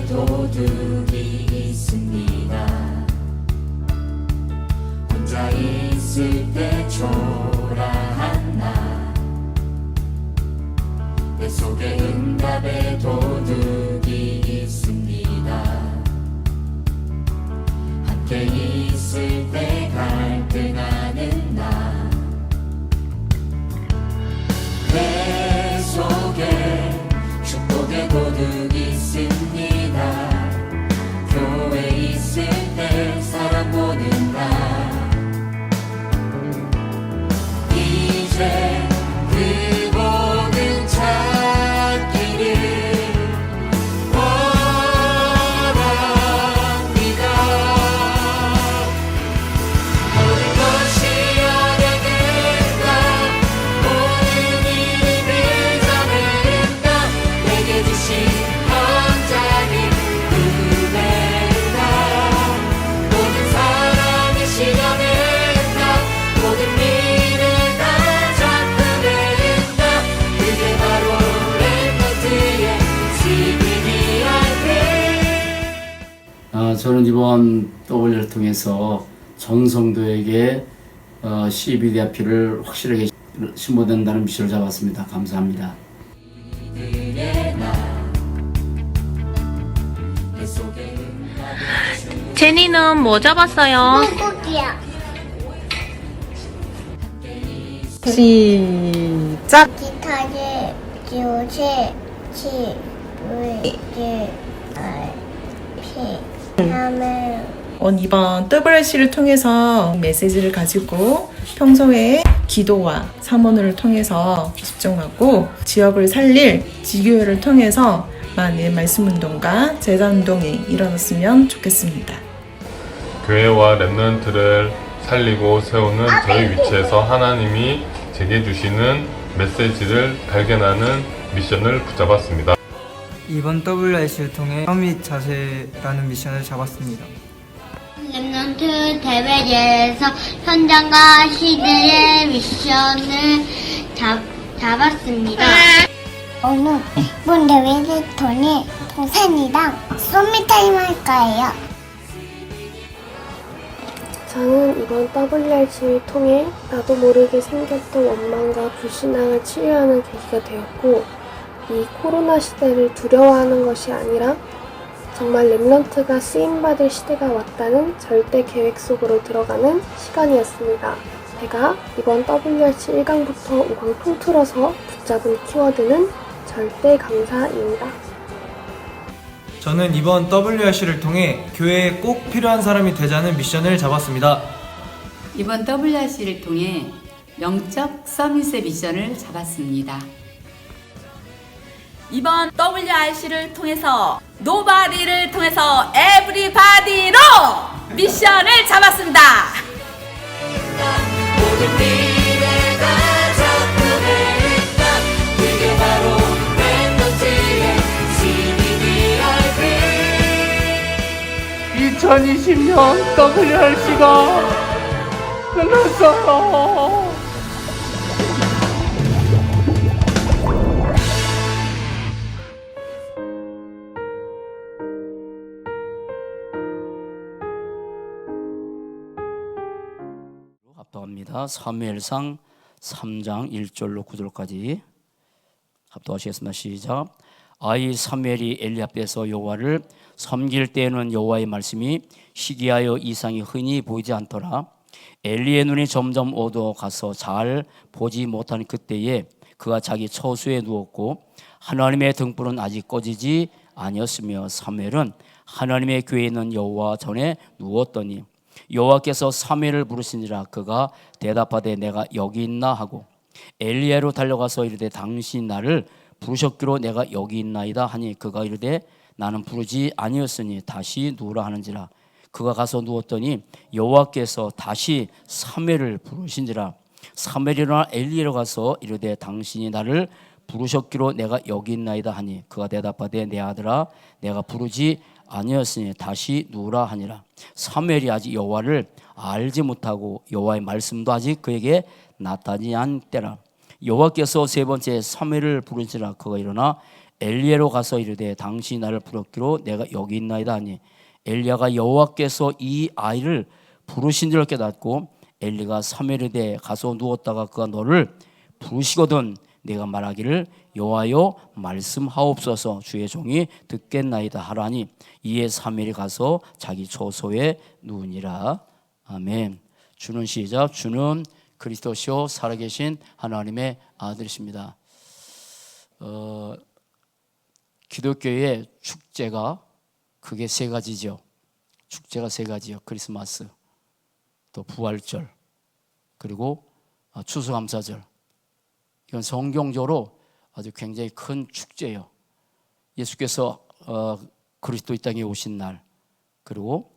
도둑이 있습니다. 혼자 있을 때 초라한 나, 내 속에 응답의 도둑이 있습니다. 함께 있을 때 갈등하는 나, 내 속에 축복의 도둑이 있습니다. 교회 있을 때 사람 보는 나, 이제 그 복음 찾기를 원합니다. 모든 것이 어려든가, 모든 일이 늦어든가, 내게 주신 언자는 은혜다. 모든 사랑의 시련은가, 모든 일을 다 잡고 된다. 그게 바로 렘넌트의 CBDIP. 저는 이번 W를 통해서 전 성도에게 CBDIP를 확실하게 심어된다는 미션을 잡았습니다. 감사합니다. 제니는 뭐 잡았어요? 물고기야. 시작! 기타를 교체 치우지 RP 하면 이번 WRC를 통해서 메시지를 가지고 평소에 기도와 사모를 통해서 집중하고 지역을 살릴 지교회를 통해서 많은 말씀운동과 제자운동이 일어났으면 좋겠습니다. 교회와 렘넌트를 살리고 세우는 저희 위치에서 하나님이 제게 주시는 메시지를 발견하는 미션을 붙잡았습니다. 이번 WRC를 통해 및 자세라는 미션을 잡았습니다. 렘넌트 대회에서 현장과 시대의 미션을 잡았습니다. 오늘 이번 대회를 통해 동산이랑 쏘미타임 할 거예요. 저는 이번 WRC를 통해 나도 모르게 생겼던 원망과 불신앙을 치유하는 계기가 되었고, 이 코로나 시대를 두려워하는 것이 아니라 정말 렘넌트가 쓰임받을 시대가 왔다는 절대 계획 속으로 들어가는 시간이었습니다. 제가 이번 WRC 1강부터 5강 통틀어서 붙잡은 키워드는 절대 감사입니다. 저는 이번 WRC를 통해 교회에 꼭 필요한 사람이 되자는 미션을 잡았습니다. 이번 WRC를 통해 영적 서밋의 미션을 잡았습니다. 이번 WRC를 통해서 노바디를 통해서 에브리바디로 미션을 잡았습니다. 모든 미래가 잡고 된다. 그게 바로 렘넌트의 CBDIP. 2020년 WRC가 끝났어요. 합독합니다. 사무엘상 3장 1절로 9절까지 합독하시겠습니다. 시작. 아이 사무엘이 엘리 앞에서 여호와를 섬길 때에는 여호와의 말씀이 희귀하여 이상이 흔히 보이지 않더라. 엘리의 눈이 점점 어두워가서 잘 보지 못한 그때에 그가 자기 처소에 누웠고 하나님의 등불은 아직 꺼지지 아니었으며 사무엘은 하나님의 교회에 있는 여호와 전에 누웠더니 여호와께서 사무엘을 부르시니라. 그가 대답하되 내가 여기 있나 하고 엘리야로 달려가서 이르되 당신이 나를 부르셨기로 내가 여기 있나이다 하니 그가 이르되 나는 부르지 아니었으니 다시 누우라 하는지라. 그가 가서 누웠더니 여호와께서 다시 사무엘을 부르신지라. 사무엘이 일어나 엘리야로 가서 이르되 당신이 나를 부르셨기로 내가 여기 있나이다 하니 그가 대답하되 내 아들아 내가 부르지 아니었으니 다시 누우라 하니라. 사무엘이 아직 여호와를 알지 못하고 여호와의 말씀도 아직 그에게 나타나지 않은 때라. 여호와께서 세 번째 사무엘을 부르시라. 그가 일어나 엘리야로 가서 이르되 당신이 나를 부르기로 내가 여기 있나이다 하니 엘리야가 여호와께서 이 아이를 부르신 줄 깨닫고 엘리가 사무엘에게 가서 누웠다가 그가 너를 부르시거든 내가 말하기를 여호와여 말씀하옵소서 주의 종이 듣겠나이다 하라니 이에 사무엘이 가서 자기 처소에 누우니라. 아멘. 주는 시작. 주는 그리스도시요 살아계신 하나님의 아들이십니다. 기독교의 축제가 그게 세 가지죠. 축제가 세 가지요. 크리스마스, 또 부활절, 그리고 추수감사절. 이건 성경적으로 아주 굉장히 큰 축제예요. 예수께서 그리스도 이 땅에 오신 날, 그리고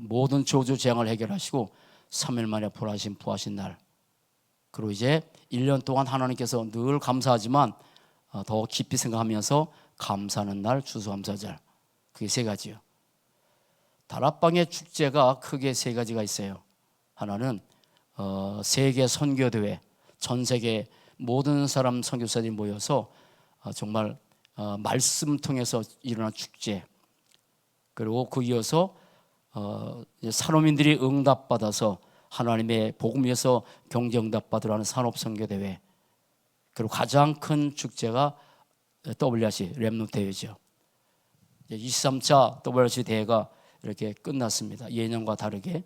모든 저주 재앙을 해결하시고 3일 만에 부활하신 날, 그리고 이제 1년 동안 하나님께서 늘 감사하지만 더 깊이 생각하면서 감사하는 날, 추수감사절. 그게 세 가지요. 다락방의 축제가 크게 세 가지가 있어요. 하나는 세계 선교대회, 전 세계 모든 사람 선교사들이 모여서 정말 말씀 통해서 일어난 축제. 그리고 그 이어서 산업인들이 응답받아서 하나님의 복음 위해서 경제응답받으러 하는 산업선교대회. 그리고 가장 큰 축제가 WRC 렘넌트 대회죠. 23차 WRC 대회가 이렇게 끝났습니다. 예년과 다르게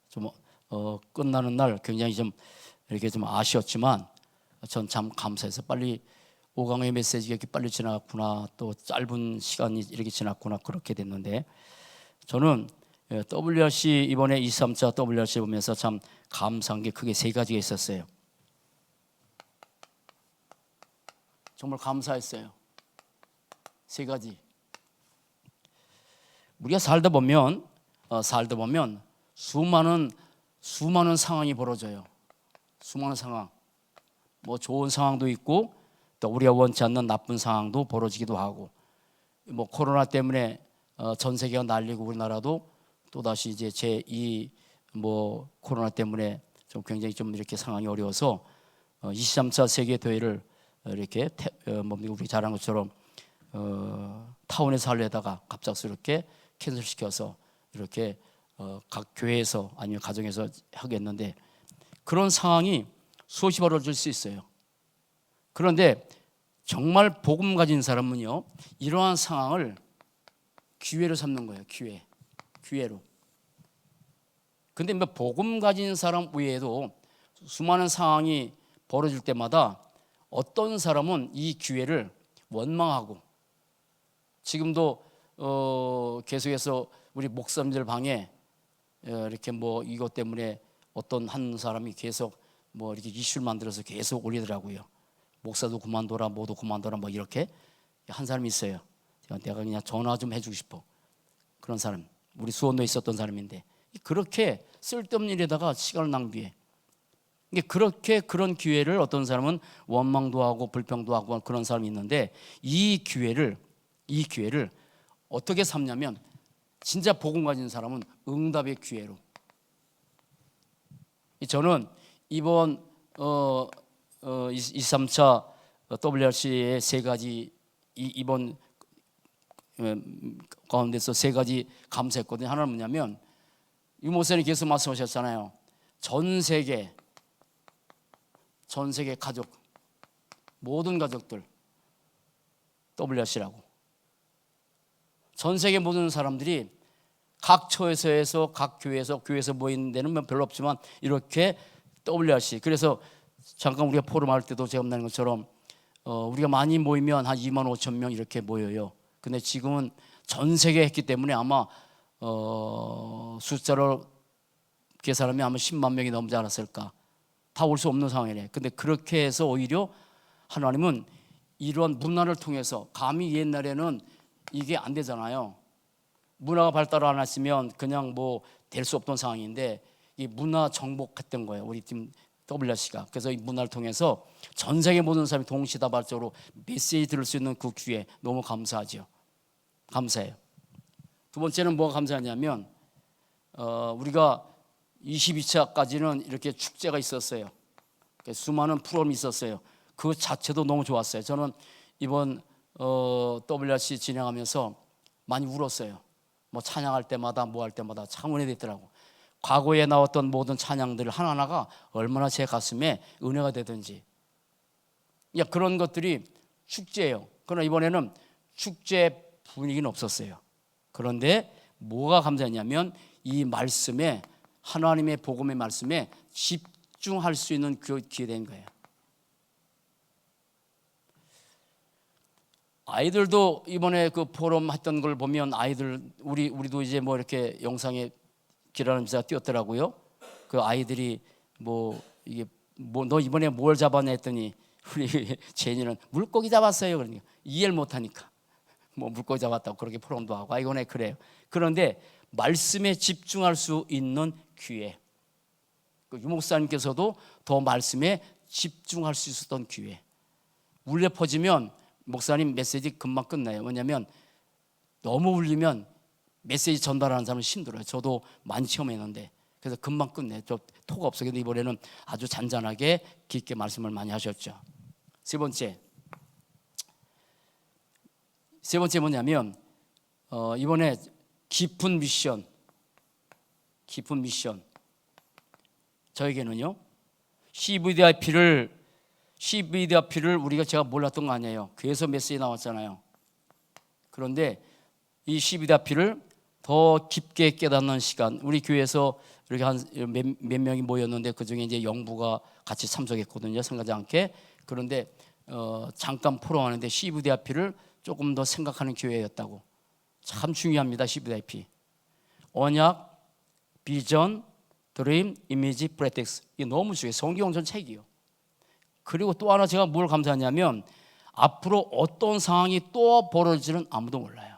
좀 끝나는 날 굉장히 좀 이렇게 좀 아쉬웠지만 전 참 감사해서 빨리 5강의 메시지가 이렇게 빨리 지나갔구나, 또 짧은 시간이 이렇게 지났구나, 그렇게 됐는데 저는 WRC 이번에 23차 WRC 보면서 참 감사한 게 크게 세 가지가 있었어요. 정말 감사했어요. 세 가지. 우리가 살다 보면 수많은 상황이 벌어져요. 수많은 상황. 뭐 좋은 상황도 있고 또 우리가 원치 않는 나쁜 상황도 벌어지기도 하고, 뭐 코로나 때문에 전 세계가 난리고 우리나라도 또 다시 이제 제2 뭐 코로나 때문에 좀 굉장히 좀 이렇게 상황이 어려워서 23차 세계 대회를 이렇게 우리 잘한 것처럼 타운에서 하려다가 갑작스럽게 캔슬시켜서 이렇게 각 교회에서 아니면 가정에서 하겠는데, 그런 상황이 수없이 벌어질 수 있어요. 그런데 정말 복음 가진 사람은요, 이러한 상황을 기회로 삼는 거예요. 기회로. 근데 뭐 복음 가진 사람 외에도 수많은 상황이 벌어질 때마다 어떤 사람은 이 기회를 원망하고, 지금도 계속해서 우리 목사님들 방에 이렇게 뭐 이것 때문에 어떤 한 사람이 계속 뭐 이렇게 이슈를 만들어서 계속 올리더라고요. 목사도 그만둬라, 뭐도 그만둬라, 뭐 이렇게 한 사람이 있어요. 내가 그냥 전화 좀 해주고 싶어. 그런 사람, 우리 수원도에 있었던 사람인데 그렇게 쓸데없는 일에다가 시간을 낭비해. 그렇게 그런 기회를 어떤 사람은 원망도 하고 불평도 하고 그런 사람이 있는데, 이 기회를 어떻게 삼냐면 진짜 복음 가진 사람은 응답의 기회로. 저는 이번 23차 WRC의 세 가지 이번 가운데서 세 가지 감사했거든요. 하나는 뭐냐면 이 목사님 계속 말씀하셨잖아요. 전 세계 가족, 모든 가족들 WRC라고. 전 세계 모든 사람들이 각 처에서 각 교회에서 모이는 데는 별로 없지만 이렇게 WRC. 그래서 잠깐 우리가 포럼할 때도 제가 말한 것처럼 우리가 많이 모이면 한 2만 5천 명 이렇게 모여요. 근데 지금은 전 세계에 했기 때문에 아마 숫자로 계산하면 아마 10만 명이 넘지 않았을까. 다 올 수 없는 상황이래. 근데 그렇게 해서 오히려 하나님은 이러한 문화를 통해서, 감히 옛날에는 이게 안 되잖아요. 문화가 발달 안 했으면 그냥 뭐 될 수 없던 상황인데 이 문화 정복했던 거예요. 우리 팀 WRC가. 그래서 이 문화를 통해서 전 세계 모든 사람이 동시다발적으로 메시지 들을 수 있는 그 기회 너무 감사하죠. 감사해요. 두 번째는 뭐가 감사하냐면 우리가 22차까지는 이렇게 축제가 있었어요. 수많은 프로그램이 있었어요. 그 자체도 너무 좋았어요. 저는 이번 WRC 진행하면서 많이 울었어요. 뭐 찬양할 때마다 뭐 할 때마다 참 은혜가 있더라고. 과거에 나왔던 모든 찬양들 하나하나가 얼마나 제 가슴에 은혜가 되든지, 그런 것들이 축제예요. 그러나 이번에는 축제 분위기는 없었어요. 그런데 뭐가 감사했냐면 이 말씀에, 하나님의 복음의 말씀에 집중할 수 있는 그 기회 된 거예요. 아이들도 이번에 그 포럼 했던 걸 보면 아이들, 우리도 이제 뭐 이렇게 영상에 기라는 미사가 띄었더라고요. 그 아이들이 뭐 이게 뭐 너 이번에 뭘 잡았냐 했더니 우리 제니는 물고기 잡았어요. 그러니까 이해를 못하니까 뭐 물고기 잡았다고 그렇게 포럼도 하고, 이번에 그래요. 그런데 말씀에 집중할 수 있는 기회, 그 유목사님께서도 더 말씀에 집중할 수 있었던 기회. 울려 퍼지면 목사님 메시지 금방 끝나요. 왜냐하면 너무 울리면 메시지 전달하는 사람은 힘들어요. 저도 많이 체험했는데, 그래서 금방 끝내. 저 토가 없어요. 근데 이번에는 아주 잔잔하게 깊게 말씀을 많이 하셨죠. 세 번째 뭐냐면 이번에 깊은 미션. 저에게는요, CVDIP를 우리가 제가 몰랐던 거 아니에요. 교회에서 메시지 나왔잖아요. 그런데 이 CVDIP를 더 깊게 깨닫는 시간, 우리 교회에서 이렇게 한 몇 명이 모였는데 그 중에 이제 영부가 같이 참석했거든요. 생각하지 않게. 그런데 잠깐 포럼하는데 CVDIP를 조금 더 생각하는 기회였다고. 참 중요합니다. CVDIP. 언약, 비전, 드림, 이미지, 프레텍스. 이게 너무 중요해요. 성경 전책이요. 그리고 또 하나 제가 뭘 감사하냐면 앞으로 어떤 상황이 또 벌어질지는 아무도 몰라요.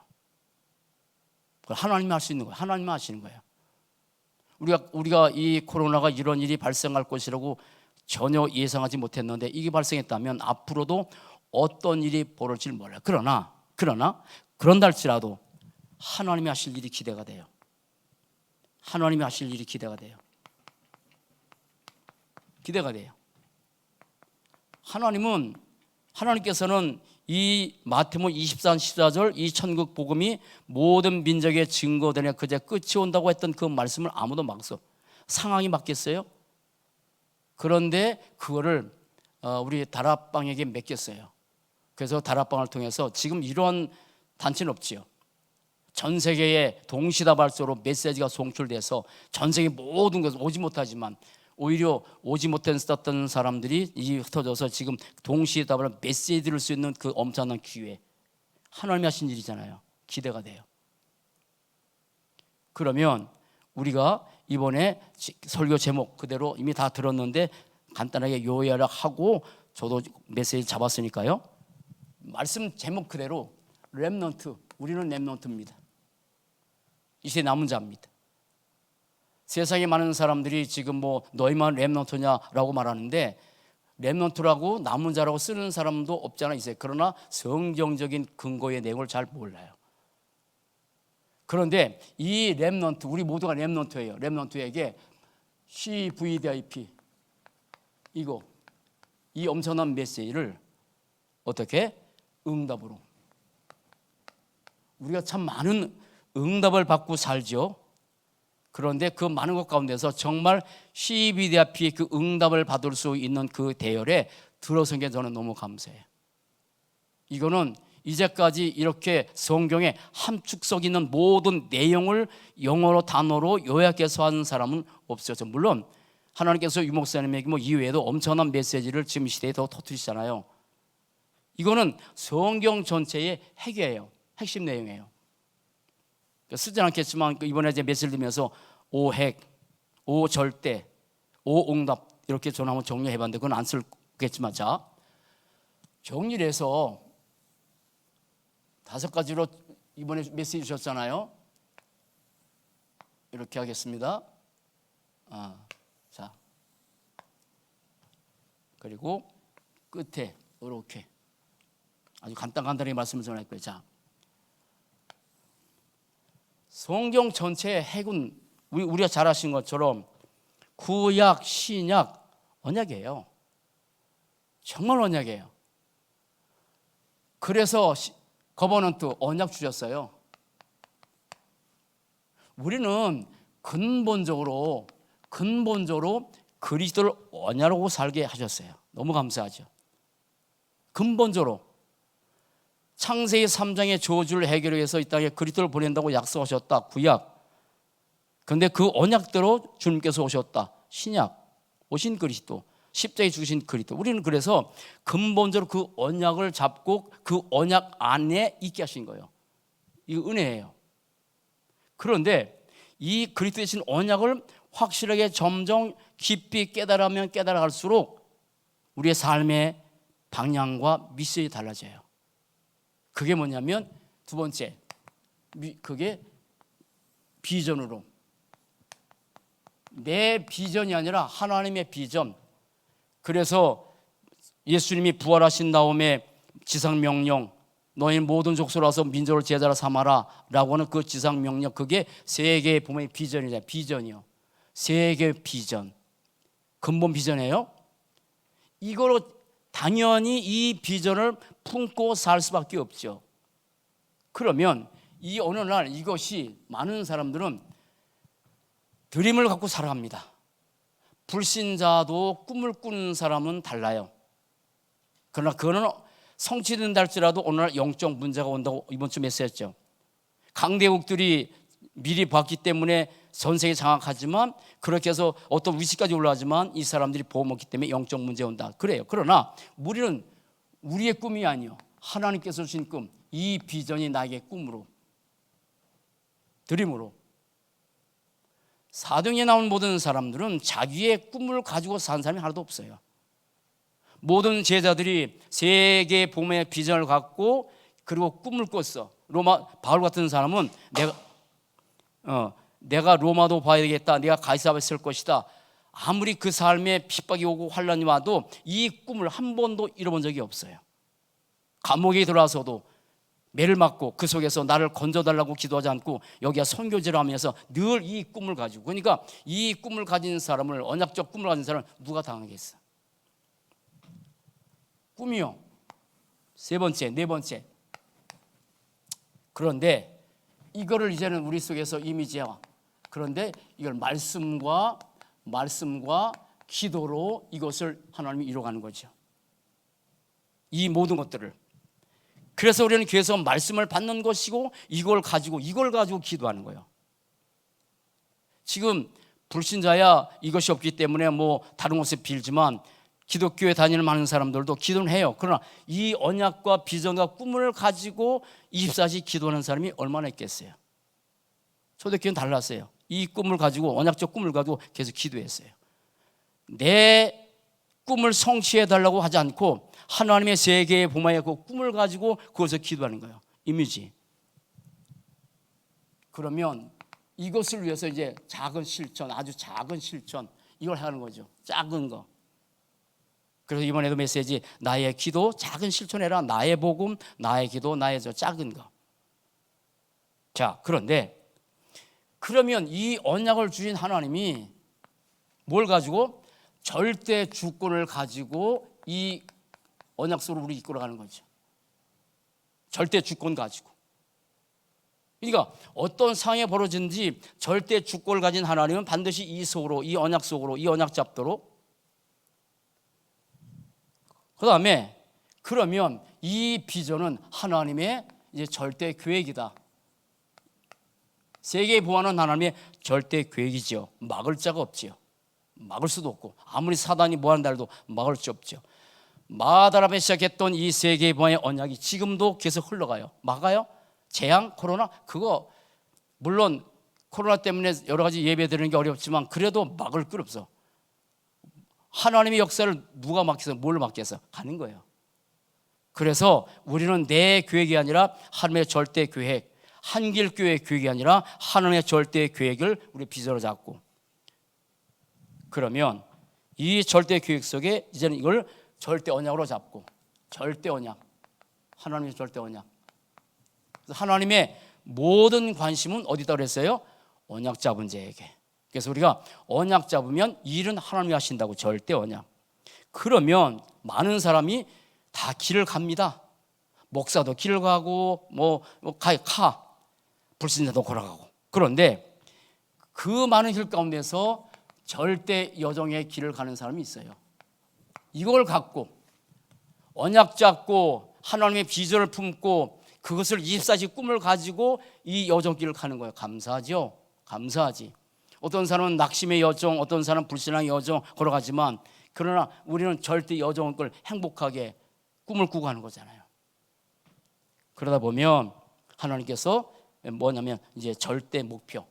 하나님이 할 수 있는 거예요. 하나님이 하시는 거예요. 우리가 이 코로나가 이런 일이 발생할 것이라고 전혀 예상하지 못했는데 이게 발생했다면 앞으로도 어떤 일이 벌어질지 몰라요. 그러나 그런다 할지라도 하나님이 하실 일이 기대가 돼요. 하나님이 하실 일이 기대가 돼요. 하나님께서는 이 마태복음 24장 14절 이 천국 복음이 모든 민족에 증거되냐 그제 끝이 온다고 했던 그 말씀을 아무도 막서 상황이 맞겠어요? 그런데 그거를 우리 다락방에게 맡겼어요. 그래서 다락방을 통해서 지금 이런 단체는 없지요. 전 세계에 동시다발적으로 메시지가 송출돼서 전 세계 모든 것을 오지 못하지만 오히려 오지 못했던 사람들이 이 흩어져서 지금 동시다발로 메시지 들을 수 있는 그 엄청난 기회, 하나님이 하신 일이잖아요. 기대가 돼요. 그러면 우리가 이번에 설교 제목 그대로 이미 다 들었는데 간단하게 요약하고 저도 메시지 잡았으니까요. 말씀 제목 그대로 렘넌트, 우리는 렘넌트입니다. 이 시대 남은 자입니다. 세상에 많은 사람들이 지금 뭐 너희만 렘넌트냐라고 말하는데 렘넌트라고 남은 자라고 쓰는 사람도 없지 않아 있어요. 그러나 성경적인 근거의 내용을 잘 몰라요. 그런데 이 렘넌트, 우리 모두가 렘넌트예요. 렘넌트에게 CVDIP 이 엄청난 메시지를 어떻게 응답으로, 우리가 참 많은 응답을 받고 살죠. 그런데 그 많은 것 가운데서 정말 CVDIP의 그 응답을 받을 수 있는 그 대열에 들어선 게 저는 너무 감사해요. 이거는 이제까지 이렇게 성경에 함축석 있는 모든 내용을 영어로 단어로 요약해서 하는 사람은 없어요. 물론 하나님께서 유 목사님에게 뭐 이외에도 엄청난 메시지를 지금 시대에 더 터뜨리시잖아요. 이거는 성경 전체의 핵이에요. 핵심 내용이에요. 쓰진 않겠지만 이번에 이제 메시지를 들으면서 오핵, 오절대, 오응답 이렇게 저는 한번 정리해봤는데 그건 안 쓰겠지만, 자 정리를 해서 5가지로 이번에 메시지 주셨잖아요. 이렇게 하겠습니다. 자 그리고 끝에 이렇게 아주 간단하게 말씀을 전할 거예요. 자, 성경 전체의 핵은 우리가 잘 아시는 것처럼 구약, 신약, 언약이에요. 정말 언약이에요. 그래서 거버넌트 언약 주셨어요. 우리는 근본적으로 그리스도를 언약으로 살게 하셨어요. 너무 감사하죠. 근본적으로 창세기 3장의 저주를 해결하기 위해서 이 땅에 그리스도를 보낸다고 약속하셨다. 구약. 그런데 그 언약대로 주님께서 오셨다. 신약. 오신 그리스도. 십자가에 죽으신 그리스도. 우리는 그래서 근본적으로 그 언약을 잡고 그 언약 안에 있게 하신 거예요. 이거 은혜예요. 그런데 이 그리스도 되신 언약을 확실하게 점점 깊이 깨달으면 깨달아갈수록 우리의 삶의 방향과 미션이 달라져요. 그게 뭐냐면 두 번째, 그게 비전으로. 내 비전이 아니라 하나님의 비전. 그래서 예수님이 부활하신 다음에 지상명령, 너희 모든 족속으로 와서 민족을 제자로 삼아라 라고 하는 그 지상명령, 그게 세계의 부모의 비전이잖아요. 비전이요. 세계의 비전. 근본 비전이에요. 이거로 당연히 이 비전을 품고 살 수밖에 없죠. 그러면 이 어느 날 이것이 많은 사람들은 드림을 갖고 살아갑니다. 불신자도 꿈을 꾸는 사람은 달라요. 그러나 그거는 성취된다 할지라도 어느 날 영적 문제가 온다고 이번 주에 메시지했죠. 강대국들이 미리 봤기 때문에 전 세계 장악하지만 그렇게 해서 어떤 위치까지 올라가지만 이 사람들이 보험 없기 때문에 영적 문제 온다. 그래요. 그러나 우리는 우리의 꿈이 아니요. 하나님께서 주신 꿈, 이 비전이 나에게 꿈으로, 드림으로. 사도행전에 나온 모든 사람들은 자기의 꿈을 가지고 산 사람이 하나도 없어요. 모든 제자들이 세계 복음의 비전을 갖고 그리고 꿈을 꿨어. 바울 같은 사람은 내가 로마도 봐야 되겠다. 내가 가이사랴에 쓸 것이다. 아무리 그 삶에 핍박이 오고 환란이 와도 이 꿈을 한 번도 잃어본 적이 없어요. 감옥에 들어와서도 매를 맞고 그 속에서 나를 건져달라고 기도하지 않고 여기가 선교제를 하면서 늘 이 꿈을 가지고, 그러니까 이 꿈을 가진 사람을, 언약적 꿈을 가진 사람을 누가 당하겠어? 꿈이요. 세 번째, 네 번째. 그런데 이거를 이제는 우리 속에서 이미지화. 그런데 이걸 말씀과 기도로 이것을 하나님이 이루어가는 거죠. 이 모든 것들을. 그래서 우리는 교회에서 말씀을 받는 것이고 이걸 가지고 기도하는 거예요. 지금 불신자야 이것이 없기 때문에 뭐 다른 곳에 빌지만 기독교에 다니는 많은 사람들도 기도는 해요. 그러나 이 언약과 비전과 꿈을 가지고 24시 기도하는 사람이 얼마나 있겠어요? 초대교회는 달랐어요. 이 꿈을 가지고, 언약적 꿈을 가지고 계속 기도했어요. 내 꿈을 성취해달라고 하지 않고 하나님의 세계의 복음의 그 꿈을 가지고 그것을 기도하는 거예요. 이미지. 그러면 이것을 위해서 이제 작은 실천, 아주 작은 실천, 이걸 하는 거죠. 작은 거. 그래서 이번에도 메시지, 나의 기도 작은 실천해라. 나의 복음, 나의 기도, 나의 저 작은 거. 자, 그런데 그러면 이 언약을 주신 하나님이 뭘 가지고? 절대 주권을 가지고 이 언약 속으로 우리 이끌어가는 거죠. 절대 주권 가지고. 그러니까 어떤 상황이 벌어진지 절대 주권을 가진 하나님은 반드시 이 속으로, 이 언약 속으로, 이 언약 잡도록. 그 다음에 그러면 이 비전은 하나님의 이제 절대 계획이다. 세계에 보하는 하나님의 절대 계획이죠. 막을 자가 없지요. 막을 수도 없고 아무리 사단이 뭐한다 해도 막을 수 없죠. 마다람에 시작했던 이 세계에 보하의 언약이 지금도 계속 흘러가요. 막아요? 재앙, 코로나, 그거 물론 코로나 때문에 여러 가지 예배 드리는 게 어렵지만 그래도 막을 길 없어. 하나님의 역사를 누가 막겠어? 뭘 막겠어? 가는 거예요. 그래서 우리는 내 계획이 아니라 하나님의 절대 계획, 한길교회의 계획이 아니라 하나님의 절대 계획을 우리 비전으로 잡고, 그러면 이 절대 계획 속에 이제는 이걸 절대 언약으로 잡고, 절대 언약, 하나님의 절대 언약. 그래서 하나님의 모든 관심은 어디다 그랬어요? 언약 잡은 자에게. 그래서 우리가 언약 잡으면 일은 하나님이 하신다고, 절대 언약. 그러면 많은 사람이 다 길을 갑니다. 목사도 길을 가고 불신자도 걸어가고. 그런데 그 많은 길 가운데서 절대 여정의 길을 가는 사람이 있어요. 이걸 갖고 언약 잡고 하나님의 비전을 품고 그것을 24시 꿈을 가지고 이 여정길을 가는 거예요. 감사하죠? 감사하지. 어떤 사람은 낙심의 여정, 어떤 사람은 불신앙의 여정 걸어가지만, 그러나 우리는 절대 여정을 행복하게 꿈을 꾸고 가는 거잖아요. 그러다 보면 하나님께서 뭐냐면 이제 절대 목표를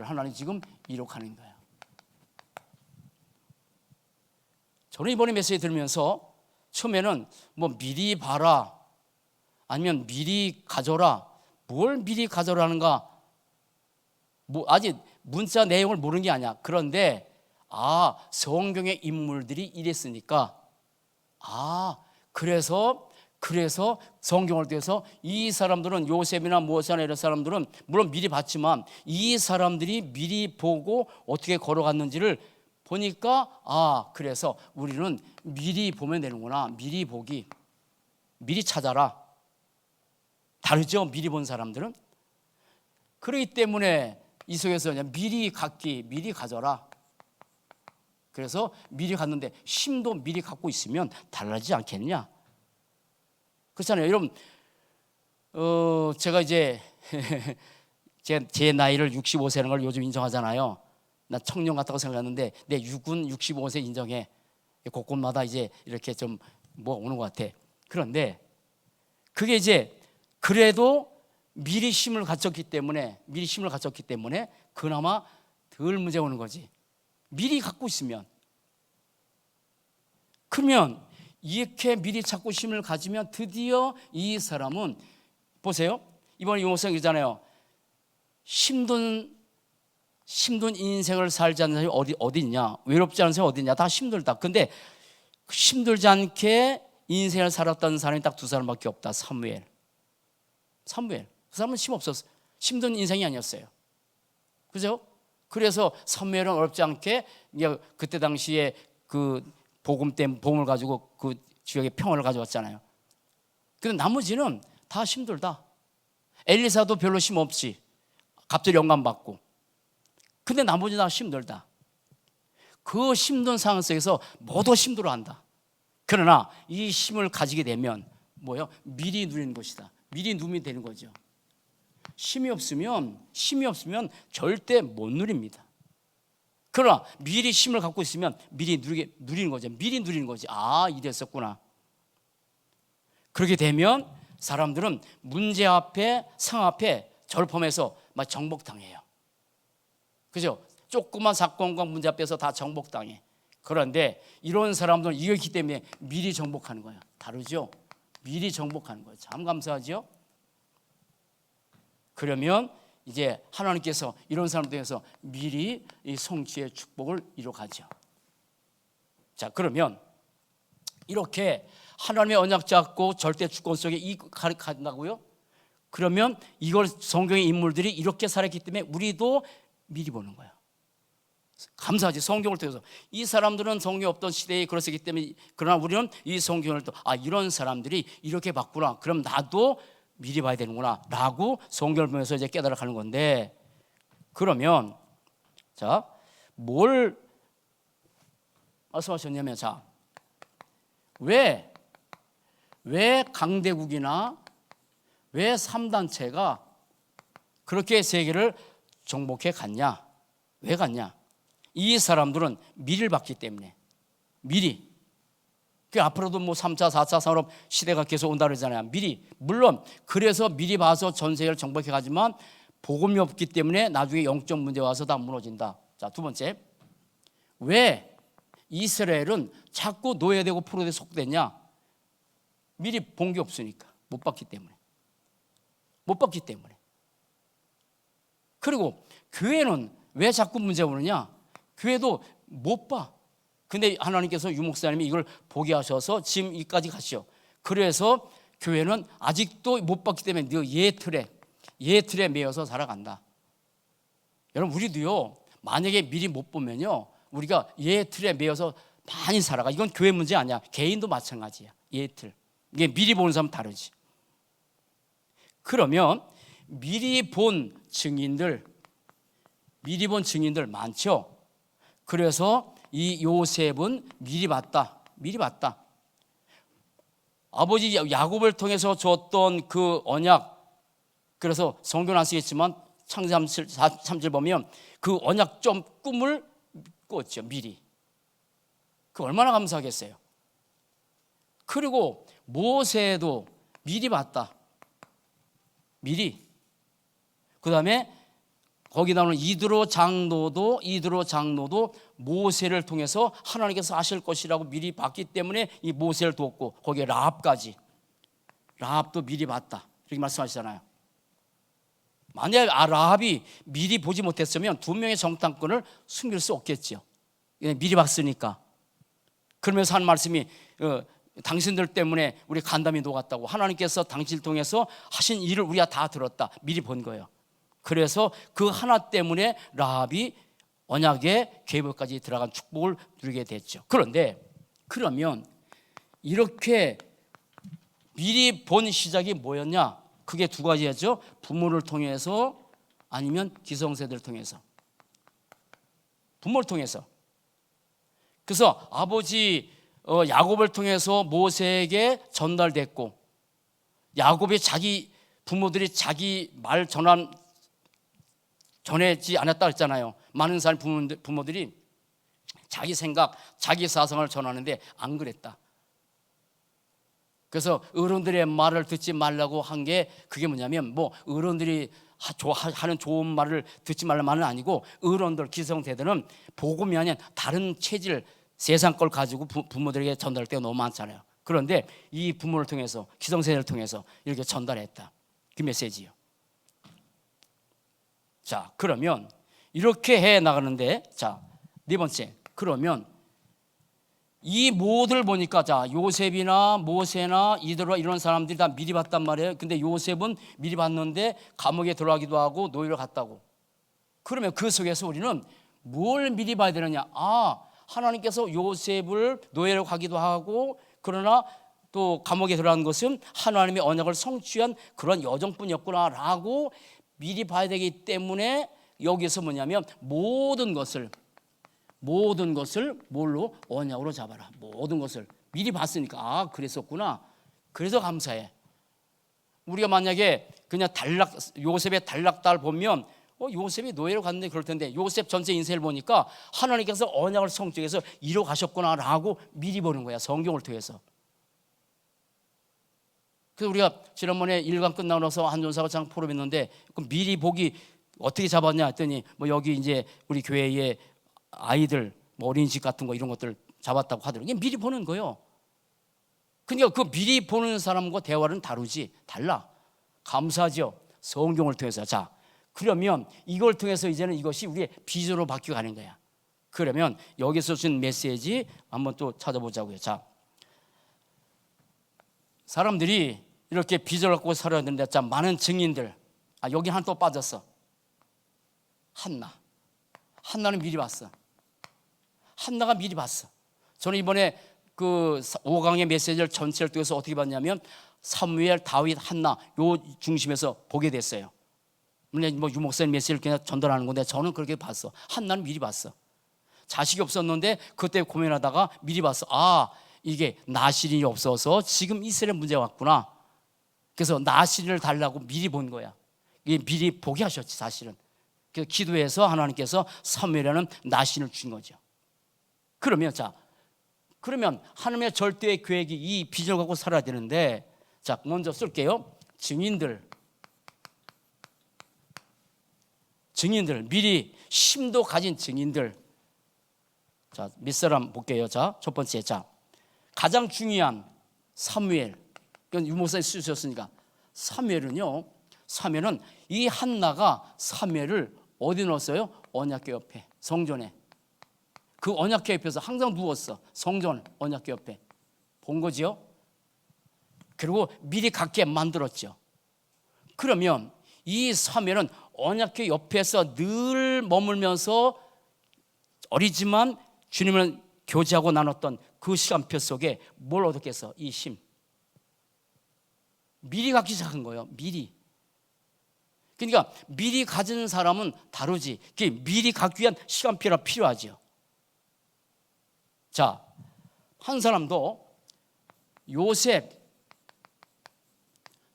하나님 지금 이룩하는 거예요. 저는 이번에 메시지 들으면서 처음에는 뭐 미리 봐라, 아니면 미리 가져라, 뭘 미리 가져라는가, 아직 문자 내용을 모르는 게 아니야. 그런데 성경의 인물들이 이랬으니까, 그래서 성경을 통해서 이 사람들은, 요셉이나 모세나 이런 사람들은 물론 미리 봤지만 이 사람들이 미리 보고 어떻게 걸어갔는지를 보니까 그래서 우리는 미리 보면 되는구나. 미리 보기, 미리 찾아라. 다르죠? 미리 본 사람들은. 그렇기 때문에 이 속에서 그냥 미리 갖기, 미리 가져라. 그래서 미리 갔는데 힘도 미리 갖고 있으면 달라지지 않겠냐? 그렇잖아요. 여러분, 제가 이제 제 나이를 65세라는 걸 요즘 인정하잖아요. 나 청년 같다고 생각하는데 내 육은 65세 인정해. 곳곳마다 이제 이렇게 좀 오는 것 같아. 그런데 그게 이제 그래도 미리 힘을 갖췄기 때문에 그나마 덜 문제 오는 거지. 미리 갖고 있으면. 그러면 이렇게 미리 찾고 힘을 가지면 드디어 이 사람은, 보세요. 이번에 유목사님 그러잖아요. 힘든 인생을 살지 않는 사람이 어디 있냐? 외롭지 않은 사람이 어디 있냐? 다 힘들다. 근데 힘들지 않게 인생을 살았다는 사람이 딱 두 사람밖에 없다. 사무엘. 그 사람은 힘 없었어. 힘든 인생이 아니었어요. 그죠? 그래서 사무엘은 어렵지 않게 그때 당시에 그 복음을 가지고 그 지역에 평화를 가져왔잖아요. 근데 나머지는 다 힘들다. 엘리사도 별로 힘 없이 갑자기 영감 받고. 근데 나머지 다 힘들다. 그 힘든 상황 속에서 모두 힘들어한다. 그러나 이 힘을 가지게 되면 미리 누리는 것이다. 미리 누리면 되는 거죠. 힘이 없으면 절대 못 누립니다. 그러나 미리 힘을 갖고 있으면 미리 누리는 거죠. 미리 누리는 거지. 이랬었구나. 그렇게 되면 사람들은 문제 앞에, 상황 앞에 절범해서 막 정복당해요. 그죠? 조그만 사건과 문제 앞에서 다 정복당해. 그런데 이런 사람들은 이겼기 때문에 미리 정복하는 거예요. 다르죠? 미리 정복하는 거예요. 참 감사하죠? 그러면 이제 하나님께서 이런 사람들에서 미리 이 성취의 축복을 이뤄가죠. 자, 그러면 이렇게 하나님의 언약 잡고 절대 주권 속에 간다고요? 그러면 이걸 성경의 인물들이 이렇게 살았기 때문에 우리도 미리 보는 거야. 감사하지. 성경을 통해서 이 사람들은 성경이 없던 시대에 그랬기 때문에, 그러나 우리는 이 성경을 또 이런 사람들이 이렇게 봤구나. 그럼 나도 미리 봐야 되는구나 라고 성경을 보면서 이제 깨달아가는 건데, 그러면 자, 뭘 말씀하셨냐면, 자, 왜 강대국이나 왜 3단체가 그렇게 세계를 정복해 갔냐? 왜 갔냐? 이 사람들은 미리를 봤기 때문에. 미리. 그 앞으로도 3차, 4차 산업 시대가 계속 온다 그러잖아요. 미리. 물론 그래서 미리 봐서 전 세계를 정복해 가지만 복음이 없기 때문에 나중에 영적 문제 와서 다 무너진다. 자, 두 번째. 왜 이스라엘은 자꾸 노예되고 포로되고 속됐냐? 미리 본 게 없으니까. 못 봤기 때문에. 그리고 교회는 왜 자꾸 문제 오느냐? 교회도 못 봐. 근데 하나님께서 유목사님이 이걸 보게 하셔서 지금 여기까지 가시죠. 그래서 교회는 아직도 못 봤기 때문에 예 틀에 매여서 살아간다. 여러분, 우리도요, 만약에 미리 못 보면요, 우리가 예 틀에 매여서 많이 살아가. 이건 교회 문제 아니야. 개인도 마찬가지야. 예틀. 이게 미리 보는 사람 다르지. 그러면 미리 본 증인들 많죠. 그래서 이 요셉은 미리 봤다. 아버지 야곱을 통해서 줬던 그 언약, 그래서 성경은 안 쓰겠지만 창세기 3절 보면 그 언약 좀 꿈을 꿨죠. 미리. 그 얼마나 감사하겠어요. 그리고 모세도 미리 봤다. 미리. 그 다음에 거기 나오는 이드로 장로도 모세를 통해서 하나님께서 하실 것이라고 미리 봤기 때문에 이 모세를 돕고, 거기에 라합까지, 라합도 미리 봤다 이렇게 말씀하시잖아요. 만약에 라합이 미리 보지 못했으면 2명의 정탐꾼을 숨길 수 없겠죠. 미리 봤으니까. 그러면서 한 말씀이 당신들 때문에 우리 간담이 녹았다고. 하나님께서 당신을 통해서 하신 일을 우리가 다 들었다. 미리 본 거예요. 그래서 그 하나 때문에 라합이 언약의 계보까지 들어간 축복을 누리게 됐죠. 그런데 그러면 이렇게 미리 본 시작이 뭐였냐? 그게 2가지였죠. 부모를 통해서 아니면 기성세대를 통해서. 부모를 통해서. 그래서 아버지 야곱을 통해서 모세에게 전달됐고, 야곱이 자기 부모들이 자기 말 전하지 않았다 했잖아요. 많은 사람 부모들이 자기 생각, 자기 사상을 전하는데 안 그랬다. 그래서 어른들의 말을 듣지 말라고 한 게 그게 뭐냐면, 뭐 어른들이 하는 좋은 말을 듣지 말라는 아니고, 어른들 기성세대는 복음이 아닌 다른 체질, 세상 걸 가지고 부모들에게 전달할 때가 너무 많잖아요. 그런데 이 부모를 통해서, 기성세대를 통해서 이렇게 전달했다. 그 메시지요. 자, 그러면 이렇게 해 나가는데, 자, 4번째. 그러면 이 모두를 보니까, 자, 요셉이나 모세나 이드로와 이런 사람들이 다 미리 봤단 말이에요. 근데 요셉은 미리 봤는데 감옥에 들어가기도 하고 노예로 갔다고. 그러면 그 속에서 우리는 뭘 미리 봐야 되느냐? 하나님께서 요셉을 노예로 가기도 하고, 그러나 또 감옥에 들어간 것은 하나님의 언약을 성취한 그런 여정뿐이었구나라고 미리 봐야 되기 때문에, 여기서 뭐냐면 모든 것을 뭘로? 언약으로 잡아라. 모든 것을 미리 봤으니까 그랬었구나. 그래서 감사해. 우리가 만약에 그냥 요셉의 단락달 보면 요셉이 노예로 갔는데 그럴 텐데, 요셉 전체 인생을 보니까 하나님께서 언약을 성취해서 이뤄 가셨구나라고 미리 보는 거야. 성경을 통해서. 그래서 우리가 지난번에 1강 끝나고 나서 한전사가 장 포럼했는데, 그럼 미리 보기 어떻게 잡았냐 했더니, 뭐 여기 이제 우리 교회에 아이들 뭐 어린이집 같은 거 이런 것들 잡았다고 하더라고요. 이게 미리 보는 거예요. 그러니까 그 미리 보는 사람과 대화는 다르지. 달라. 감사하죠. 성경을 통해서. 자, 그러면 이걸 통해서 이제는 이것이 우리의 비전으로 바뀌어 가는 거야. 그러면 여기서 준 메시지 한번 또 찾아보자고요. 자, 사람들이 이렇게 비전을 갖고 살아야 되는데, 자, 많은 증인들. 여기 하나 또 빠졌어. 한나는 미리 봤어. 한나가 미리 봤어. 저는 이번에 그 5강의 메시지를 전체를 통해서 어떻게 봤냐면, 사무엘, 다윗, 한나 요 중심에서 보게 됐어요. 물론 뭐 유목사님 메시지를 그냥 전달하는 건데, 저는 그렇게 봤어. 한나는 미리 봤어. 자식이 없었는데 그때 고민하다가 미리 봤어. 이게 나실이 없어서 지금 이스라엘 문제가 왔구나. 그래서 나실을 달라고 미리 본 거야. 이게 미리 보게 하셨지, 사실은. 그래서 기도해서 하나님께서 사무엘에는 나실을 준 거죠. 그러면 하나님의 절대의 계획이 이 비전을 갖고 살아야 되는데, 자, 먼저 쓸게요. 증인들, 미리 심도 가진 증인들. 자, 몇 사람 볼게요. 자, 첫 번째. 자, 가장 중요한 사무엘. 이건 유목사님 쓰셨으니까. 사무엘은 이 한나가 사무엘을 어디 넣었어요? 언약궤 옆에, 성전에. 그 언약궤 옆에서 항상 누웠어. 성전 언약궤 옆에 본 거지요. 그리고 미리 갖게 만들었죠. 그러면 이 사무엘은 언약궤 옆에서 늘 머물면서 어리지만 주님을 교제하고 나눴던 그 시간표 속에 뭘 얻었겠어? 이 힘. 미리 갖기 시작한 거예요. 미리. 그러니까 미리 가진 사람은 다르지. 미리 갖기 위한 시간표가 필요하죠. 자, 한 사람도 요셉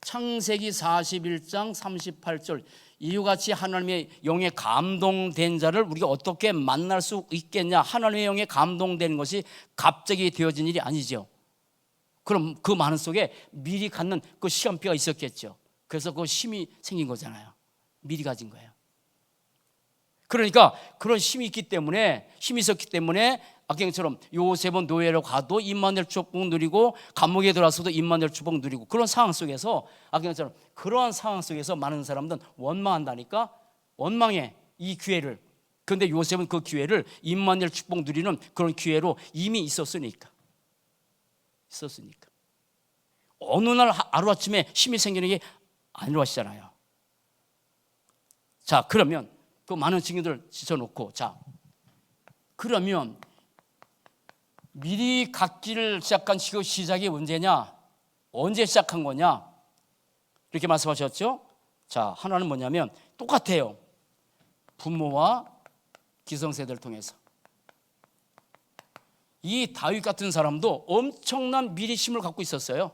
창세기 41장 38절 이유같이 하나님의 영에 감동된 자를 우리가 어떻게 만날 수 있겠냐. 하나님의 영에 감동되는 것이 갑자기 되어진 일이 아니죠. 그럼 그 많은 속에 미리 갖는 그 시간표가 있었겠죠. 그래서 그 힘이 생긴 거잖아요. 미리 가진 거예요. 그러니까 그런 힘이 있기 때문에, 힘이 있었기 때문에 악경처럼 요셉은 노예로 가도 임마누엘 축복 누리고 감옥에 들어와서도 임마누엘 축복 누리고 그런 상황 속에서 악경처럼 그러한 상황 속에서 많은 사람들은 원망한다니까. 원망해 이 기회를. 그런데 요셉은 그 기회를 임마누엘 축복 누리는 그런 기회로 이미 있었으니까 어느 날 하루아침에 힘이 생기는 게 아니라고 하시잖아요. 자, 그러면 그 많은 증인들 지쳐놓고, 자, 그러면 미리 갖기를 시작한 그 시작이 언제냐? 언제 시작한 거냐? 이렇게 말씀하셨죠? 자, 하나는 뭐냐면 똑같아요. 부모와 기성세대를 통해서. 이 다윗 같은 사람도 엄청난 미리 힘을 갖고 있었어요.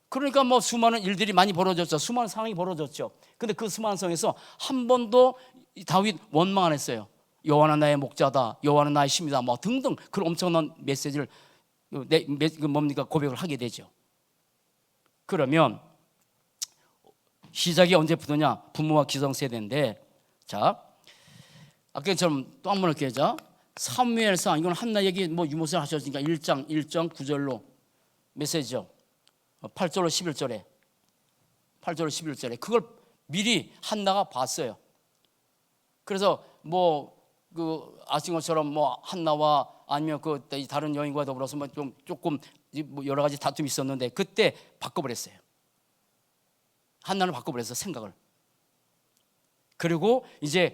그러니까 뭐 수많은 일들이 많이 벌어졌죠. 수많은 상황이 벌어졌죠. 근데 그 수많은 상황에서 한 번도 다윗 원망 안 했어요. 여호와는 나의 목자다, 여호와는 나의 힘이다, 뭐 등등 그런 엄청난 메시지를 고백을 하게 되죠. 그러면 시작이 언제부터냐? 부모와 기성세대인데, 자, 아까처럼 또 한 번 이렇게 하자. 사무엘상, 이건 한나 얘기 뭐 유모선 하셨으니까 1장 9절로 메시지죠. 8절로 11절에 8절로 11절에 그걸 미리 한나가 봤어요. 그래서 뭐 그 아신 것처럼 뭐 한나와 아니면 그 다른 여인과 더불어서 뭐 좀 조금 뭐 여러 가지 다툼이 있었는데 그때 바꿔버렸어요. 한나는 바꿔버렸어, 생각을. 그리고 이제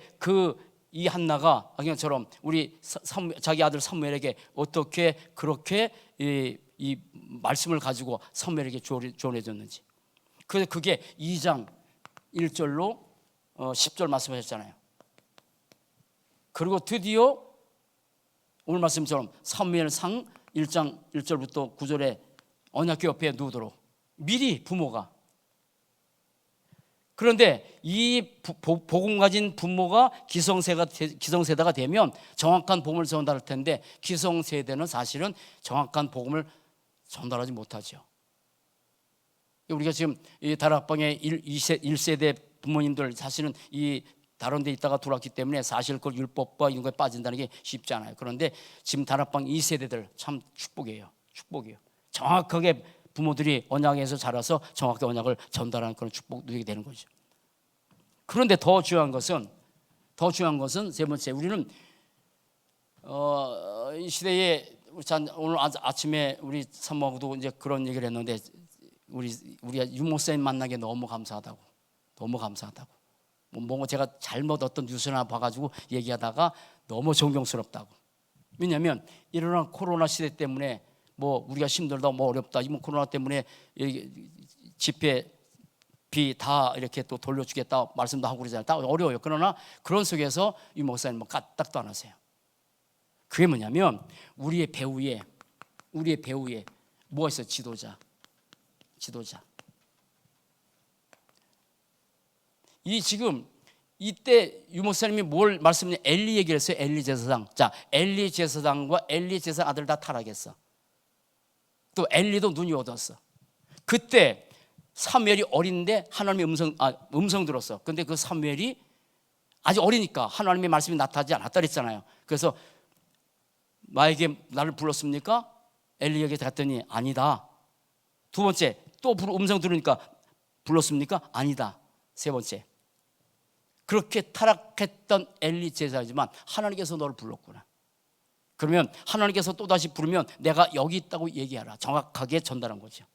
이 한나가 아기처럼 우리 자기 아들 사무엘에게 어떻게 그렇게 이 말씀을 가지고 사무엘에게 조언해 줬는지. 그게 2장 1절로 10절 말씀하셨잖아요. 그리고 드디어 오늘 말씀처럼 사무엘상 1장 1절부터 9절에 언약궤 옆에 누우도록 미리 부모가. 그런데 이 복음 가진 부모가 기성세대가 되면 정확한 복음을 전달할 텐데 기성세대는 사실은 정확한 복음을 전달하지 못하죠. 우리가 지금 이 다락방의 1세대 부모님들 사실은 이 다른 데 있다가 들어왔기 때문에 사실 그 율법과 이런 거에 빠진다는 게 쉽지 않아요. 그런데 지금 다락방 2세대들 참 축복이에요. 정확하게 부모들이 언약에서 자라서 정확히 언약을 전달하는 그런 축복 누리게 되는 거죠. 그런데 더 중요한 것은 세 번째, 우리는 이 시대에 오늘 아침에 우리 사모하고도 이제 그런 얘기를 했는데 우리가 유목사님 만나게 너무 감사하다고. 뭔가 제가 잘못 어떤 뉴스나 봐가지고 얘기하다가 너무 존경스럽다고. 왜냐하면 일어난 코로나 시대 때문에 뭐 우리가 힘들다, 뭐 어렵다, 이번 코로나 때문에 집회비 다 이렇게 또 돌려주겠다 말씀도 하고 그러잖아요. 다 어려워요. 그러나 그런 속에서 이 목사님 뭐 까딱도 안 하세요. 그게 뭐냐면 우리의 배후에 뭐가 있어요? 지도자. 이 지금 이때 유목사님이 뭘 말씀해? 엘리 얘기를 했어요. 엘리 제사장. 자, 엘리 제사장과 엘리 제사 아들 다 타락했어. 또 엘리도 눈이 어두웠어. 그때 사무엘이 어린데 하나님의 음성 들었어. 근데 그 사무엘이 아직 어리니까 하나님의 말씀이 나타나지 않았다 그랬잖아요. 그래서 나에게 나를 불렀습니까? 엘리에게 갔더니 아니다. 두 번째, 또 음성 들으니까 불렀습니까? 아니다. 세 번째, 그렇게 타락했던 엘리 제사지만 하나님께서 너를 불렀구나. 그러면 하나님께서 또다시 부르면 내가 여기 있다고 얘기하라. 정확하게 전달한 거죠.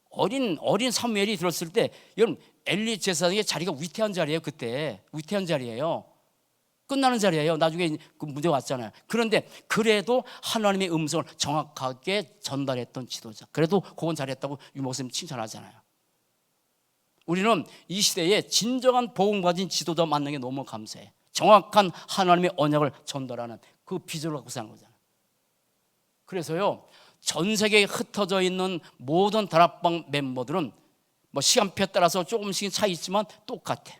어린 사무엘이 들었을 때 여러분 엘리 제사장의 자리가 위태한 자리예요. 그때 위태한 자리예요. 끝나는 자리예요. 나중에 그 문제가 왔잖아요. 그런데 그래도 하나님의 음성을 정확하게 전달했던 지도자. 그래도 그건 잘했다고 유 목사님 칭찬하잖아요. 우리는 이 시대에 진정한 복음 가진 지도자 만나는 게 너무 감사해. 정확한 하나님의 언약을 전달하는 그 비전을 갖고 사는 거잖아요. 그래서요, 전 세계에 흩어져 있는 모든 다락방 멤버들은 뭐 시간표에 따라서 조금씩 차이 있지만 똑같아.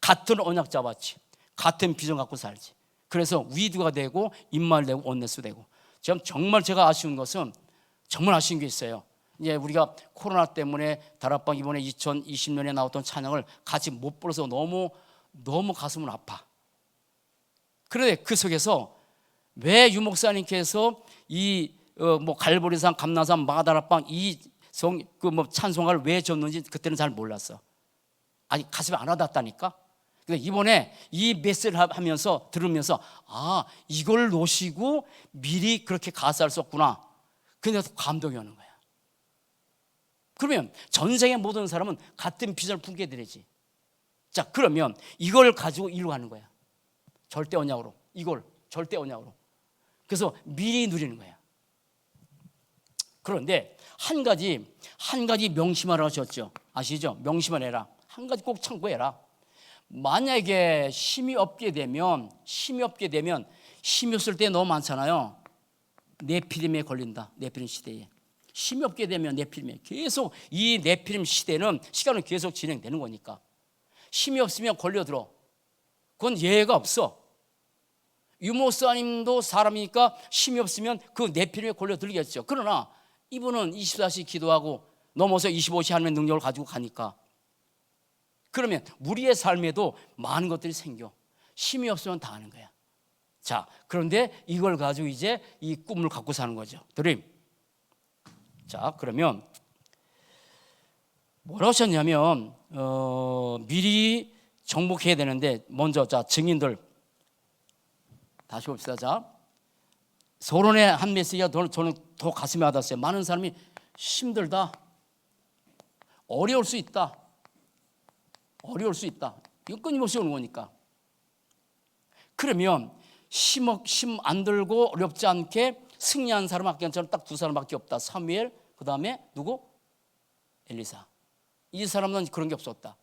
같은 언약 잡았지. 같은 비전 갖고 살지. 그래서 위드가 되고 인말되고 원네스 되고. 지금 정말 제가 아쉬운 것은 정말 아쉬운 게 있어요. 이제 우리가 코로나 때문에 다락방 이번에 2020년에 나왔던 찬양을 같이 못 불러서 너무 가슴은 아파. 그런데 그 속에서 왜 유 목사님께서 이 뭐 갈보리산, 감나산, 마다락방 이 찬송가를 왜 줬는지 그때는 잘 몰랐어. 아직 가슴에 안 와닿았다니까. 근데 이번에 이 메시지를 하면서 들으면서 아, 이걸 놓으시고 미리 그렇게 가사를 썼구나. 그게 감동이 오는 거야. 그러면 전 세계 모든 사람은 같은 비전을 품게 되지. 자, 그러면 이걸 가지고 일로 가는 거야. 절대 언약으로. 이걸 절대 언약으로. 그래서 미리 누리는 거야. 그런데 한 가지 명심하라고 하셨죠. 아시죠? 명심을 해라. 한 가지 꼭 참고해라. 만약에 힘이 없게 되면 힘이 없을 때 너무 많잖아요. 네피림에 걸린다. 네피림 시대에. 힘이 없게 되면 네피림에 계속 이 네피림 시대는 시간은 계속 진행되는 거니까. 힘이 없으면 걸려들어. 그건 예외가 없어. 유목사님도 사람이니까 힘이 없으면 그 네피림에 걸려들겠죠. 그러나 이분은 24시 기도하고 넘어서 25시 하는 능력을 가지고 가니까. 그러면 우리의 삶에도 많은 것들이 생겨. 힘이 없으면 다 하는 거야. 자, 그런데 이걸 가지고 이제 이 꿈을 갖고 사는 거죠. 드림. 자, 그러면 뭐라고 하셨냐면 미리 정복해야 되는데 먼저 자 증인들 다시 봅시다. 자, 서론의 한 메시지가 저는 더 가슴에 와닿았어요. 많은 사람이 힘들다, 어려울 수 있다. 이거 끊임없이 오는 거니까. 그러면 힘 안 들고 어렵지 않게 승리한 사람 아까처럼 딱 두 사람밖에 없다. 사무엘, 그 다음에 누구? 엘리사. 이 사람은 그런 게 없었다.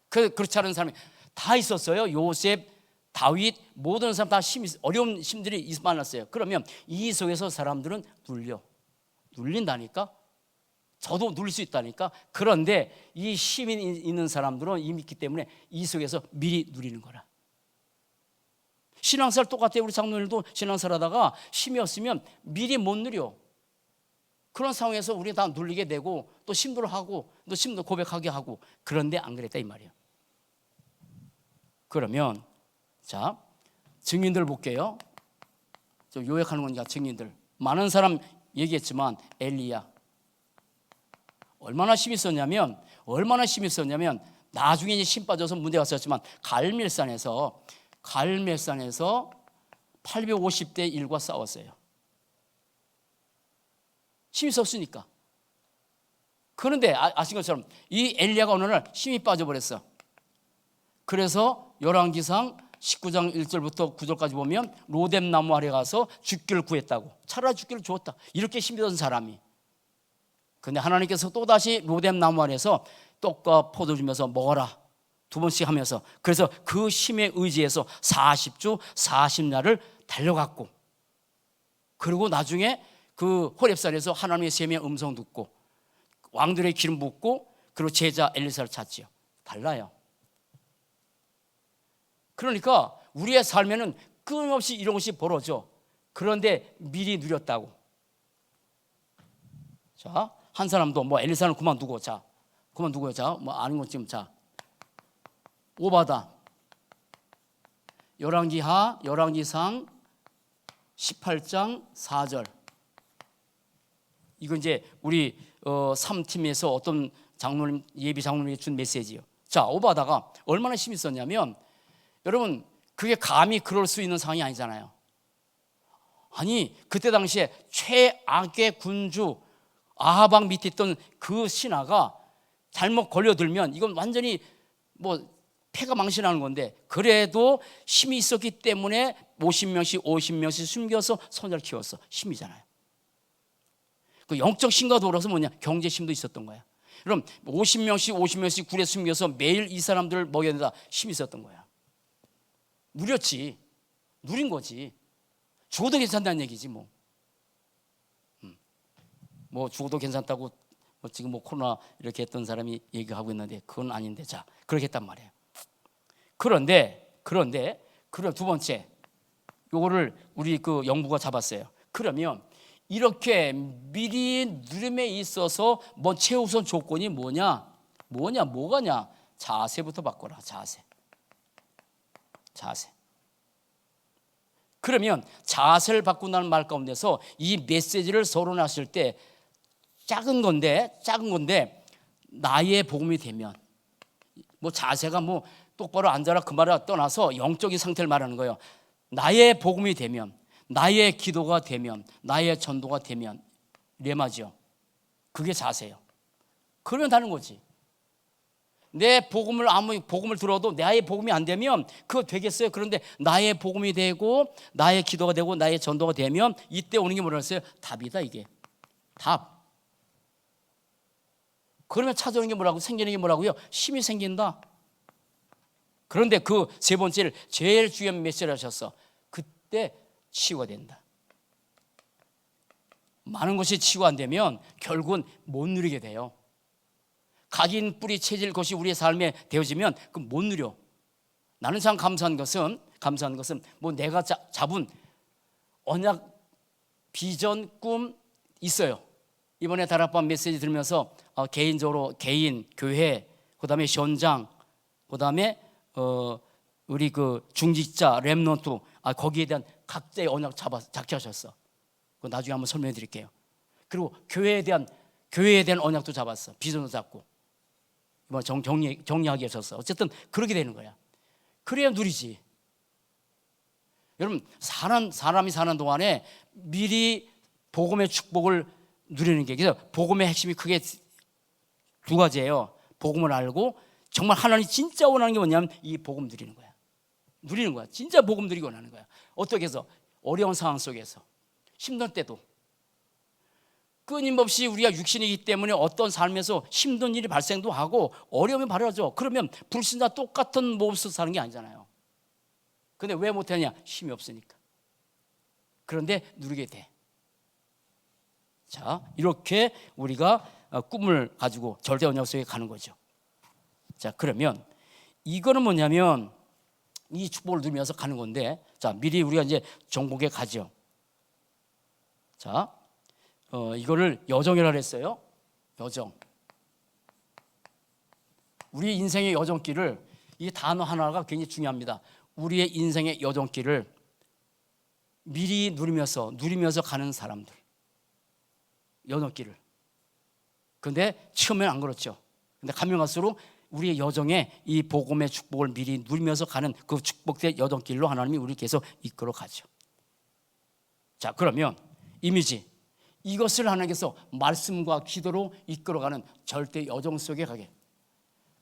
그렇지 않은 사람이 다 있었어요. 요셉, 다윗, 모든 사람 다 어려운 힘들이 많았어요. 그러면 이 속에서 사람들은 눌린다니까. 저도 누릴 수 있다니까. 그런데 이 힘이 있는 사람들은 이미 있기 때문에 이 속에서 미리 누리는 거라. 신앙생활 똑같아요. 우리 장로님도 신앙생활 하다가 힘이 없으면 미리 못 누려. 그런 상황에서 우리 다 눌리게 되고 또 심도를 하고 또 심도 고백하게 하고. 그런데 안 그랬다 이 말이에요. 그러면 자, 증인들 볼게요. 좀 요약하는 거니까 증인들. 많은 사람 얘기했지만 엘리야. 얼마나 힘이 있었냐면 나중에 이제 힘 빠져서 문제가 있었지만 갈멜산에서 850대 1과 싸웠어요. 힘이 있었으니까. 그런데 아신 것처럼 이 엘리야가 어느 날 힘이 빠져버렸어. 그래서 열왕기상 19장 1절부터 9절까지 보면 로뎀 나무 아래 가서 죽기를 구했다고. 차라리 죽기를 주었다. 이렇게 힘이 든 사람이. 근데 하나님께서 또다시 로뎀 나무 아래에서 떡과 포도 주면서 먹어라. 2번씩 하면서. 그래서 그 힘에 의지해서 40주 40날을 달려갔고, 그리고 나중에 그 호렙산에서 하나님의 셈의 음성 듣고 왕들의 기름 붓고 그리고 제자 엘리사를 찾지요. 달라요. 그러니까 우리의 삶에는 끊임없이 이런 것이 벌어져. 그런데 미리 누렸다고. 자, 한 사람도 뭐 엘리사는 그만두고 자, 뭐 아는 것 지금 자, 오바다, 열왕기하, 열왕기상 18장 4절. 이건 이제 우리 3팀에서 어떤 장로님, 예비 장로님이 준 메시지예요. 자, 오바다가 얼마나 힘이 있었냐면, 여러분 그게 감히 그럴 수 있는 상황이 아니잖아요. 아니 그때 당시에 최악의 군주 아하방 밑에 있던 그 신하가 잘못 걸려들면 이건 완전히 뭐 폐가 망신하는 건데 그래도 힘이 있었기 때문에 50명씩 숨겨서 손자를 키웠어. 힘이잖아요. 그 영적 힘과 더불어서 뭐냐? 경제 힘도 있었던 거야. 그럼 50명씩 굴에 숨겨서 매일 이 사람들을 먹여야 된다. 힘이 있었던 거야. 누렸지. 누린 거지. 죽어도 괜찮다는 얘기지 뭐. 뭐 죽어도 괜찮다고 뭐 지금 뭐 코로나 이렇게 했던 사람이 얘기하고 있는데 그건 아닌데, 자 그렇게 했단 말이에요. 그런데 그럼 두 번째 요거를 우리 그 영부가 잡았어요. 그러면 이렇게 미리 누림에 있어서 뭐 최우선 조건이 뭐가냐? 자세부터 바꿔라. 자세. 그러면 자세를 바꾼다는 말 가운데서 이 메시지를 서론하실 때 작은 건데 나의 복음이 되면, 뭐 자세가 뭐 똑바로 앉아라 그 말을 떠나서 영적인 상태를 말하는 거예요. 나의 복음이 되면, 나의 기도가 되면, 나의 전도가 되면 레마죠. 그게 자세예요. 그러면 다른 거지. 내 복음을 아무리 복음을 들어도 나의 복음이 안 되면 그거 되겠어요? 그런데 나의 복음이 되고 나의 기도가 되고 나의 전도가 되면 이때 오는 게 뭐라 했어요? 답이다. 이게 답. 그러면 찾아오는 게 뭐라고? 생기는 게 뭐라고요? 힘이 생긴다. 그런데 그 세 번째를 제일 중요한 메시지를 하셨어. 그때 치유가 된다. 많은 것이 치유가 안 되면 결국은 못 누리게 돼요. 각인 뿌리 체질 것이 우리의 삶에 되어지면 그 못 누려. 나는 참 감사한 것은 뭐 내가 잡은 언약, 비전, 꿈 있어요. 이번에 다락방 메시지 들으면서 개인적으로 개인, 교회, 그다음에 현장, 그다음에 우리 그 중직자, 렘넌트, 거기에 대한 각자의 언약 작정하셨어. 그거 나중에 한번 설명해 드릴게요. 그리고 교회에 대한 언약도 잡았어. 비전도 잡고. 뭐 정리하게 하셨어. 어쨌든 그렇게 되는 거야. 그래야 누리지. 여러분, 사람이 사는 동안에 미리 복음의 축복을 누리는 게, 그래서 복음의 핵심이 크게 두 가지예요. 복음을 알고 정말 하나님이 진짜 원하는 게 뭐냐면 이 복음 누리는 거야. 누리는 거야. 진짜 복음 누리기 원하는 거야. 어떻게 해서? 어려운 상황 속에서, 힘들 때도 끊임없이 우리가 육신이기 때문에 어떤 삶에서 힘든 일이 발생도 하고 어려움이 발생하죠. 그러면 불신자 똑같은 모습으로 사는 게 아니잖아요. 근데 왜 못하냐? 힘이 없으니까. 그런데 누리게 돼. 자, 이렇게 우리가 꿈을 가지고 절대 언약 속에 가는 거죠. 자, 그러면 이거는 뭐냐면 이 축복을 누리면서 가는 건데, 자, 미리 우리가 이제 정복에 가죠. 자, 이거를 여정이라고 했어요. 여정. 우리 인생의 여정길을, 이 단어 하나가 굉장히 중요합니다. 우리의 인생의 여정길을 미리 누리면서 가는 사람들. 여정길을. 근데 처음엔 안 그렇죠. 근데 가면 갈수록 우리의 여정에 이 복음의 축복을 미리 누리면서 가는 그 축복된 여정길로 하나님이 우리 계속 이끌어 가죠. 자, 그러면 이미지, 이것을 하나님께서 말씀과 기도로 이끌어가는 절대 여정 속에 가게.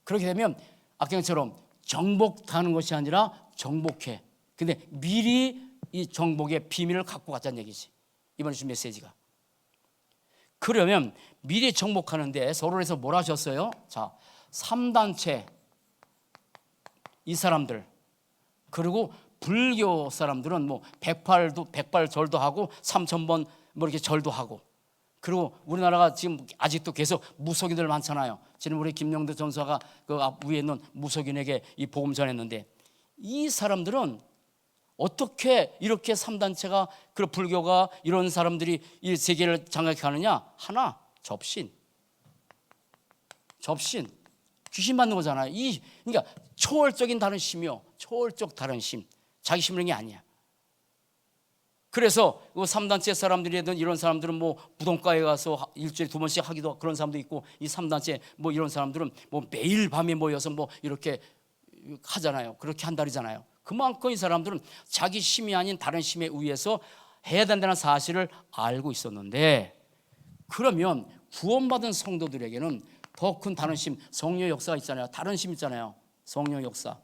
그렇게 되면 악경처럼 정복하는 것이 아니라 정복해. 근데 미리 이 정복의 비밀을 갖고 갔다는 얘기지. 이번에 준 메시지가. 그러면 미리 정복하는데 서론에서 뭘 하셨어요? 자, 3단체 이 사람들, 그리고 불교 사람들은 뭐 108 절도 하고 3000번 뭐 이렇게 절도 하고, 그리고 우리나라가 지금 아직도 계속 무속인들 많잖아요. 지금 우리 김영대 전사가 그 앞 위에 있는 무속인에게 이 복음 전했는데, 이 사람들은 어떻게 이렇게 3단체가, 그 불교가 이런 사람들이 이 세계를 장악하느냐? 하나, 접신. 귀신 받는 거잖아요. 그러니까 초월적인 다른 힘이요, 초월적 다른 힘. 자기 힘이라는 게 아니야. 그래서 그 3단체 사람들이든 이런 사람들은 뭐 부동가에 가서 일주일에 2번씩 하기도 하고 그런 사람도 있고, 이 3단체 뭐 이런 사람들은 뭐 매일 밤에 모여서 뭐 이렇게 하잖아요. 그렇게 한다리잖아요. 그만큼 이 사람들은 자기 힘이 아닌 다른 힘에 의해서 해야 된다는 사실을 알고 있었는데, 그러면 구원받은 성도들에게는 더 큰 다른 힘, 성령의 역사가 있잖아요. 다른 힘 있잖아요. 성령 역사.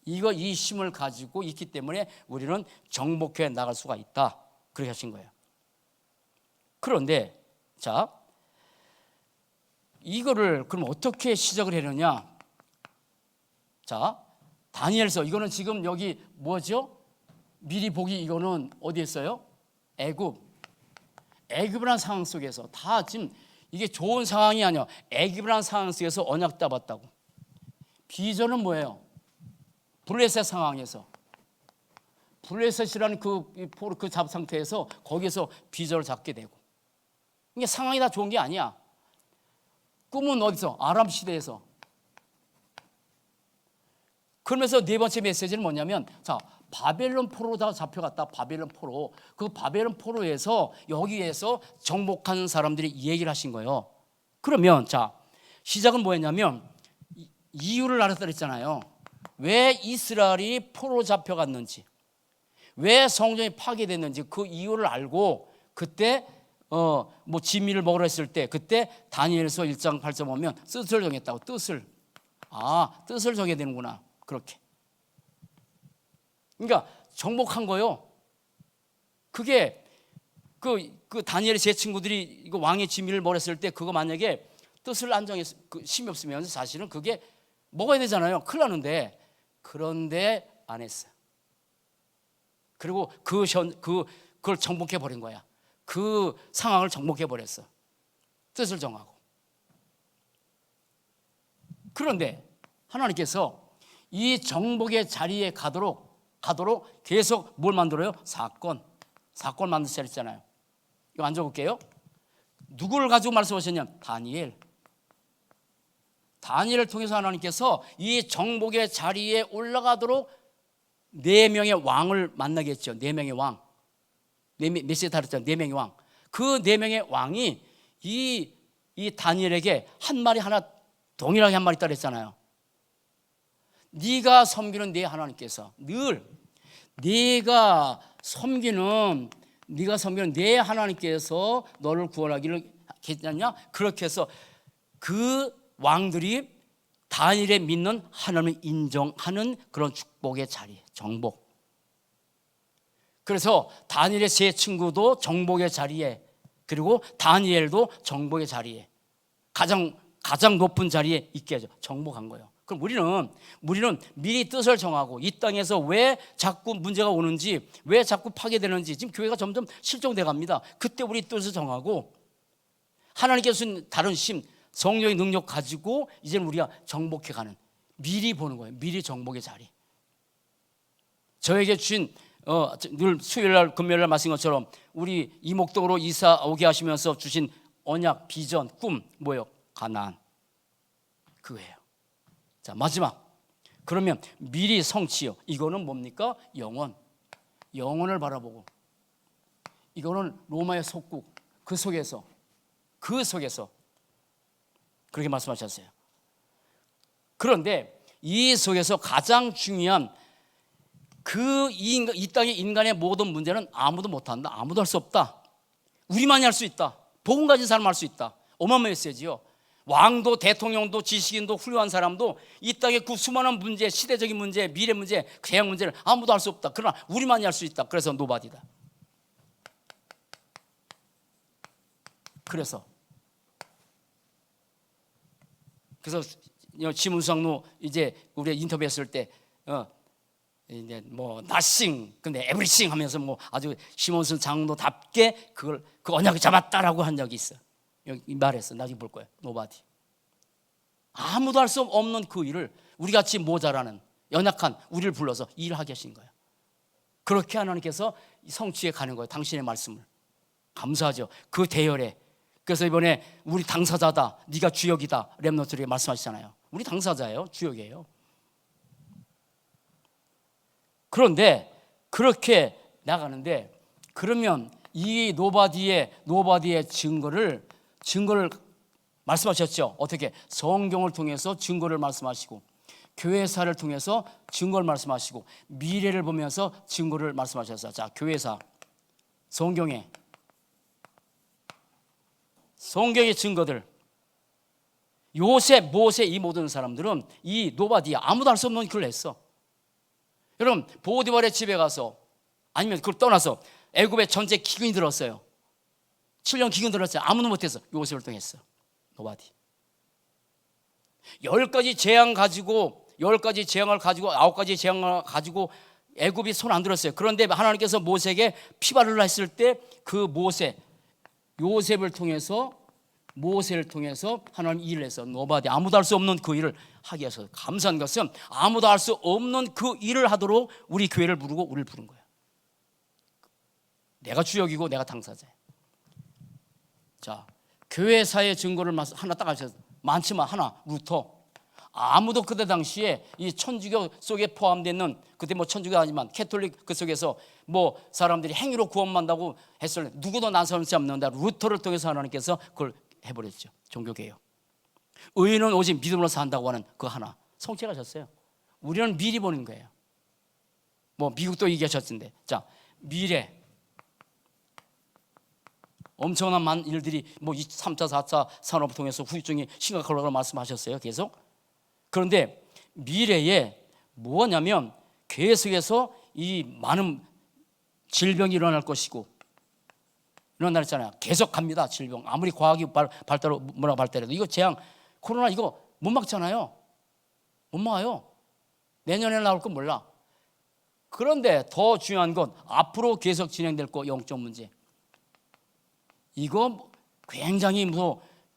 이 힘을 가지고 있기 때문에 우리는 정복해 나갈 수가 있다. 그렇게 하신 거예요. 그런데 자, 이거를 그럼 어떻게 시작을 하느냐? 자, 다니엘서 이거는 지금 여기 뭐죠? 미리 보기 이거는 어디에 있어요? 애굽이라는 상황 속에서 다 지금 이게 좋은 상황이 아니야. 애굽이라는 상황 속에서 언약 따봤다고. 비전은 뭐예요? 블레셋 상황에서 블레셋이라는 그 잡 상태에서 거기에서 비전을 잡게 되고 이게 상황이 다 좋은 게 아니야. 꿈은 어디서? 아람 시대에서. 그러면서 네 번째 메시지는 뭐냐면 자, 바벨론 포로로 다 잡혀갔다. 바벨론 포로. 그 바벨론 포로에서 여기에서 정복하는 사람들이 얘기를 하신 거예요. 그러면 자, 시작은 뭐였냐면 이유를 알았다 그랬잖아요. 왜 이스라엘이 포로로 잡혀갔는지, 왜 성전이 파괴됐는지 그 이유를 알고 그때 뭐 진미를 먹으라 했을 때 그때 다니엘서 1장 8절 보면 뜻을 정했다고. 뜻을 정해야 되는구나. 그렇게. 그러니까 정복한 거요. 그게 그 다니엘의 제 친구들이 이거 왕의 진미를 먹었을 때 그거 만약에 뜻을 안 정했 힘이 없으면 사실은 그게 먹어야 되잖아요. 큰일 나는데 그런데 안 했어요. 그리고 그걸 정복해 버린 거야. 그 상황을 정복해 버렸어. 뜻을 정하고. 그런데 하나님께서 이 정복의 자리에 가도록 계속 뭘 만들어요? 사건 만드셔야 했잖아요. 이거 앉아볼게요. 누구를 가지고 말씀하셨냐면 다니엘을 통해서 하나님께서 이 정복의 자리에 올라가도록 4명의 왕을 만나겠죠. 4명의 왕. 메시지 다뤘잖아요. 4명의 왕. 그 4명의 왕이 이 다니엘에게 동일하게 한 말이 있다 그랬잖아요. 네가 섬기는 네 하나님께서 늘 네가 섬기는 네 하나님께서 너를 구원하기를 했느냐? 그렇게 해서 그 왕들이 다니엘의 믿는 하나님을 인정하는 그런 축복의 자리, 정복. 그래서 다니엘의 세 친구도 정복의 자리에, 그리고 다니엘도 정복의 자리에, 가장 높은 자리에 있게 하죠. 정복한 거예요. 그럼 우리는 미리 뜻을 정하고 이 땅에서 왜 자꾸 문제가 오는지, 왜 자꾸 파괴되는지, 지금 교회가 점점 실종돼 갑니다. 그때 우리 뜻을 정하고 하나님께서 주신 다른 힘, 성령의 능력 가지고 이제는 우리가 정복해 가는, 미리 보는 거예요. 미리 정복의 자리. 저에게 주신 늘 수요일날 금요일날 말씀인 것처럼 우리 이목동으로 이사 오게 하시면서 주신 언약, 비전, 꿈 뭐예요? 가나안. 그거예요. 자, 마지막. 그러면 미리 성취요. 이거는 뭡니까? 영혼을 바라보고, 이거는 로마의 속국, 그 속에서 그렇게 말씀하셨어요. 그런데 이 속에서 가장 중요한 이 땅의 인간의 모든 문제는 아무도 못한다. 아무도 할 수 없다. 우리만이 할 수 있다. 복음 가진 사람 할 수 있다. 어마어마한 메시지요. 왕도 대통령도 지식인도 훌륭한 사람도 이 땅의 그 수많은 문제, 시대적인 문제, 미래 문제, 개혁 문제를 아무도 할 수 없다. 그러나 우리만이 할 수 있다. 그래서 노바디다. 그래서 심은상로 이제 우리가 인터뷰했을 때 이제 뭐 nothing 근데 everything 하면서 뭐 아주 심은상 장로답게 그 언약을 잡았다라고 한 적이 있어. 여기 말했어. 나중에 볼 거예요. 노바디. 아무도 할 수 없는 그 일을 우리같이 모자라는 연약한 우리를 불러서 일하게 하신 거예요. 그렇게 하나님께서 성취해 가는 거예요. 당신의 말씀을. 감사하죠. 그 대열에. 그래서 이번에 우리 당사자다, 네가 주역이다, 렘넌트에게 말씀하시잖아요. 우리 당사자예요. 주역이에요. 그런데 그렇게 나가는데, 그러면 이 노바디의 증거를 말씀하셨죠. 어떻게? 성경을 통해서 증거를 말씀하시고, 교회사를 통해서 증거를 말씀하시고, 미래를 보면서 증거를 말씀하셨어요. 자, 교회사, 성경의 증거들. 요셉, 모세 이 모든 사람들은 이 노바디 아무도 할 수 없는 길을 했어. 여러분 보디발의 집에 가서 아니면 그걸 떠나서 애굽에 전체 기근이 들었어요. 7년 기근 들었어요. 아무도 못해서 요셉을 통했어. 노바디. 10가지 재앙을 가지고 9가지 재앙을 가지고 애굽이 손 안 들었어요. 그런데 하나님께서 모세에게 피바르라 했을 때 그 요셉을 통해서 하나님 일을 해서 노바디 아무도 할 수 없는 그 일을 하게 해서 감사한 것은 아무도 할 수 없는 그 일을 하도록 우리 교회를 부르고 우리를 부른 거예요. 내가 주역이고 내가 당사자예요. 자, 교회사의 증거를 하나 딱 하셔서 많지만 하나 루터. 아무도 그때 당시에 이 천주교 속에 포함되는 그때 뭐 천주교 아니지만 캐톨릭 그 속에서 뭐 사람들이 행위로 구원받는다고 했을 누구도 나서지 않는다. 루터를 통해서 하나님께서 그걸 해버렸죠. 종교개혁. 의인은 오직 믿음으로 산다고 하는 그 하나 성취하셨어요. 우리는 미리 보는 거예요. 뭐 미국도 얘기하셨던데. 자, 미래 엄청난 일들이 뭐 3차 4차 산업을 통해서 후유증이 심각할 거라고 말씀하셨어요. 계속. 그런데 미래에 뭐냐면 계속해서 이 많은 질병이 일어날 것이고 일어나잖아요. 계속 갑니다. 질병. 아무리 과학이 발달해도 이거 재앙 코로나 이거 못 막잖아요. 못 막아요. 내년에 나올 건 몰라. 그런데 더 중요한 건 앞으로 계속 진행될 거 영적 문제. 이거 굉장히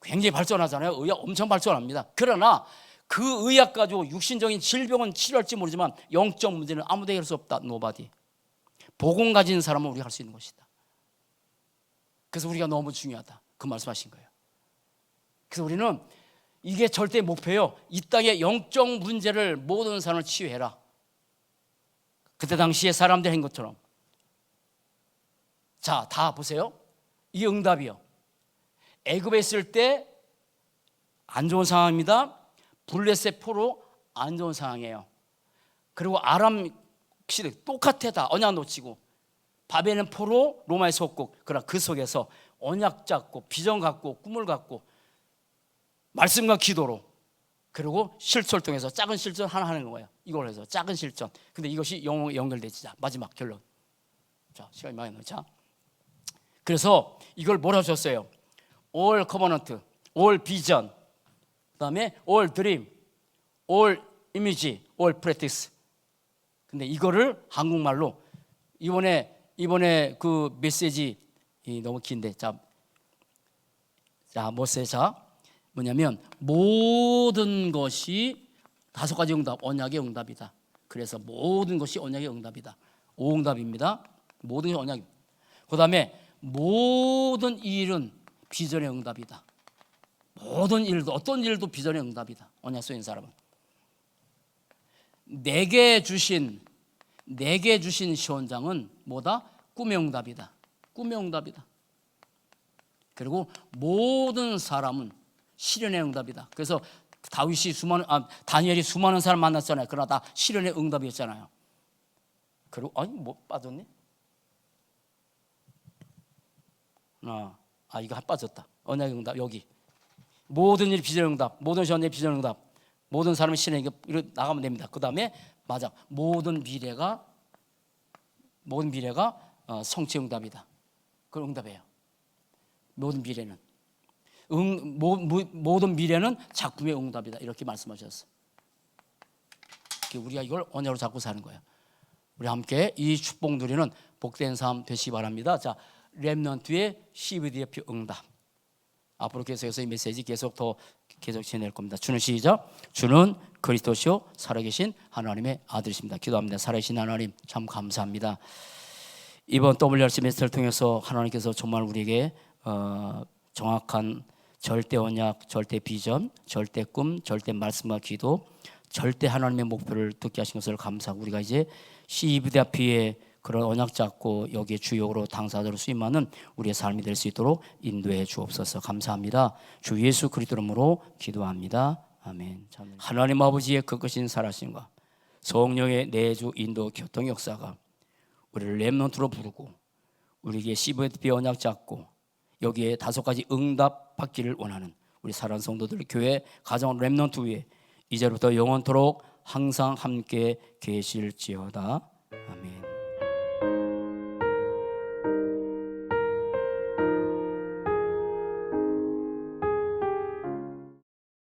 굉장히 발전하잖아요. 의학 엄청 발전합니다. 그러나 그 의학 가지고 육신적인 질병은 치료할지 모르지만 영적 문제는 아무도 해결할 수 없다. 노바디. 복음 가진 사람은 우리가 할 수 있는 것이다. 그래서 우리가 너무 중요하다. 그 말씀하신 거예요. 그래서 우리는 이게 절대 목표예요. 이 땅의 영적 문제를 모든 사람을 치유해라. 그때 당시에 사람들 한 것처럼. 자, 다 보세요. 이 응답이요. 애굽에 있을 때 안 좋은 상황입니다. 블레셋 포로 안 좋은 상황이에요. 그리고 아람 시대 똑같아 다 언약 놓치고 바벨은 포로 로마의 속국. 그러나 그 속에서 언약 잡고 비전 갖고 꿈을 갖고 말씀과 기도로 그리고 실천을 통해서 작은 실천 하나 하는 거예요. 이걸 해서 작은 실천. 근데 이것이 영혼에 연결되지. 마지막 결론. 자, 시간이 많이 남자. 그래서 이걸 뭐라 하셨어요? All covenant, all vision, 그다음에 all dream, all image, all practice. 근데 이거를 한국말로 이번에 그 메시지 너무 긴데 자 뭐냐면 모든 것이 5가지 응답, 언약의 응답이다. 그래서 모든 것이 언약의 응답이다. 5응답입니다. 모든 것이 언약입니다. 그다음에 모든 일은 비전의 응답이다. 모든 일도 어떤 일도 비전의 응답이다. 언약 속에 있는 사람은 내게 주신 시원장은 뭐다? 꿈의 응답이다. 꿈의 응답이다. 그리고 모든 사람은 실현의 응답이다. 그래서 다니엘이 수많은 사람 만났잖아요. 그러나 다 실현의 응답이었잖아요. 그리고 뭐 빠졌네? 이거 빠졌다. 언약의 응답 여기. 모든 일 비전의 응답, 모든 시간의 비전의 응답, 모든 사람의 실현이 이거 나가면 됩니다. 그 다음에 맞아. 모든 미래가 성취 응답이다. 그걸 응답해요. 모든 미래는 모든 미래는 작품의 응답이다. 이렇게 말씀하셨어. 우리가 이걸 언약으로 잡고 사는 거예요. 우리 함께 이 축복 누리는 복된 삶 되시기 바랍니다. 자, 렘넌트의 CVDF 응답. 앞으로 계속해서 이 메시지 계속 진행할 겁니다. 주는 시작. 주는 그리스도시요 살아계신 하나님의 아들이십니다. 기도합니다. 살아계신 하나님 참 감사합니다. 이번 WRC 메시지를 통해서 하나님께서 정말 우리에게 정확한 절대 언약, 절대 비전, 절대 꿈, 절대 말씀과 기도, 절대 하나님의 목표를 듣게 하신 것을 감사하고 우리가 이제 CVD 앞에 그런 언약 잡고 여기에 주역으로 당사자로 수임하는 우리의 삶이 될 수 있도록 인도해 주옵소서. 감사합니다. 주 예수 그리스도 이름으로 기도합니다. 아멘. 하나님 아버지의 그것인 살아심과 성령의 내주 인도 교통 역사가 우리를 렘넌트로 부르고 우리에게 CVD 언약 잡고 여기에 5가지 응답 받기를 원하는 우리 사랑하는 성도들, 교회 가정 렘넌트 위에 이제부터 영원토록 항상 함께 계실지어다. 아멘.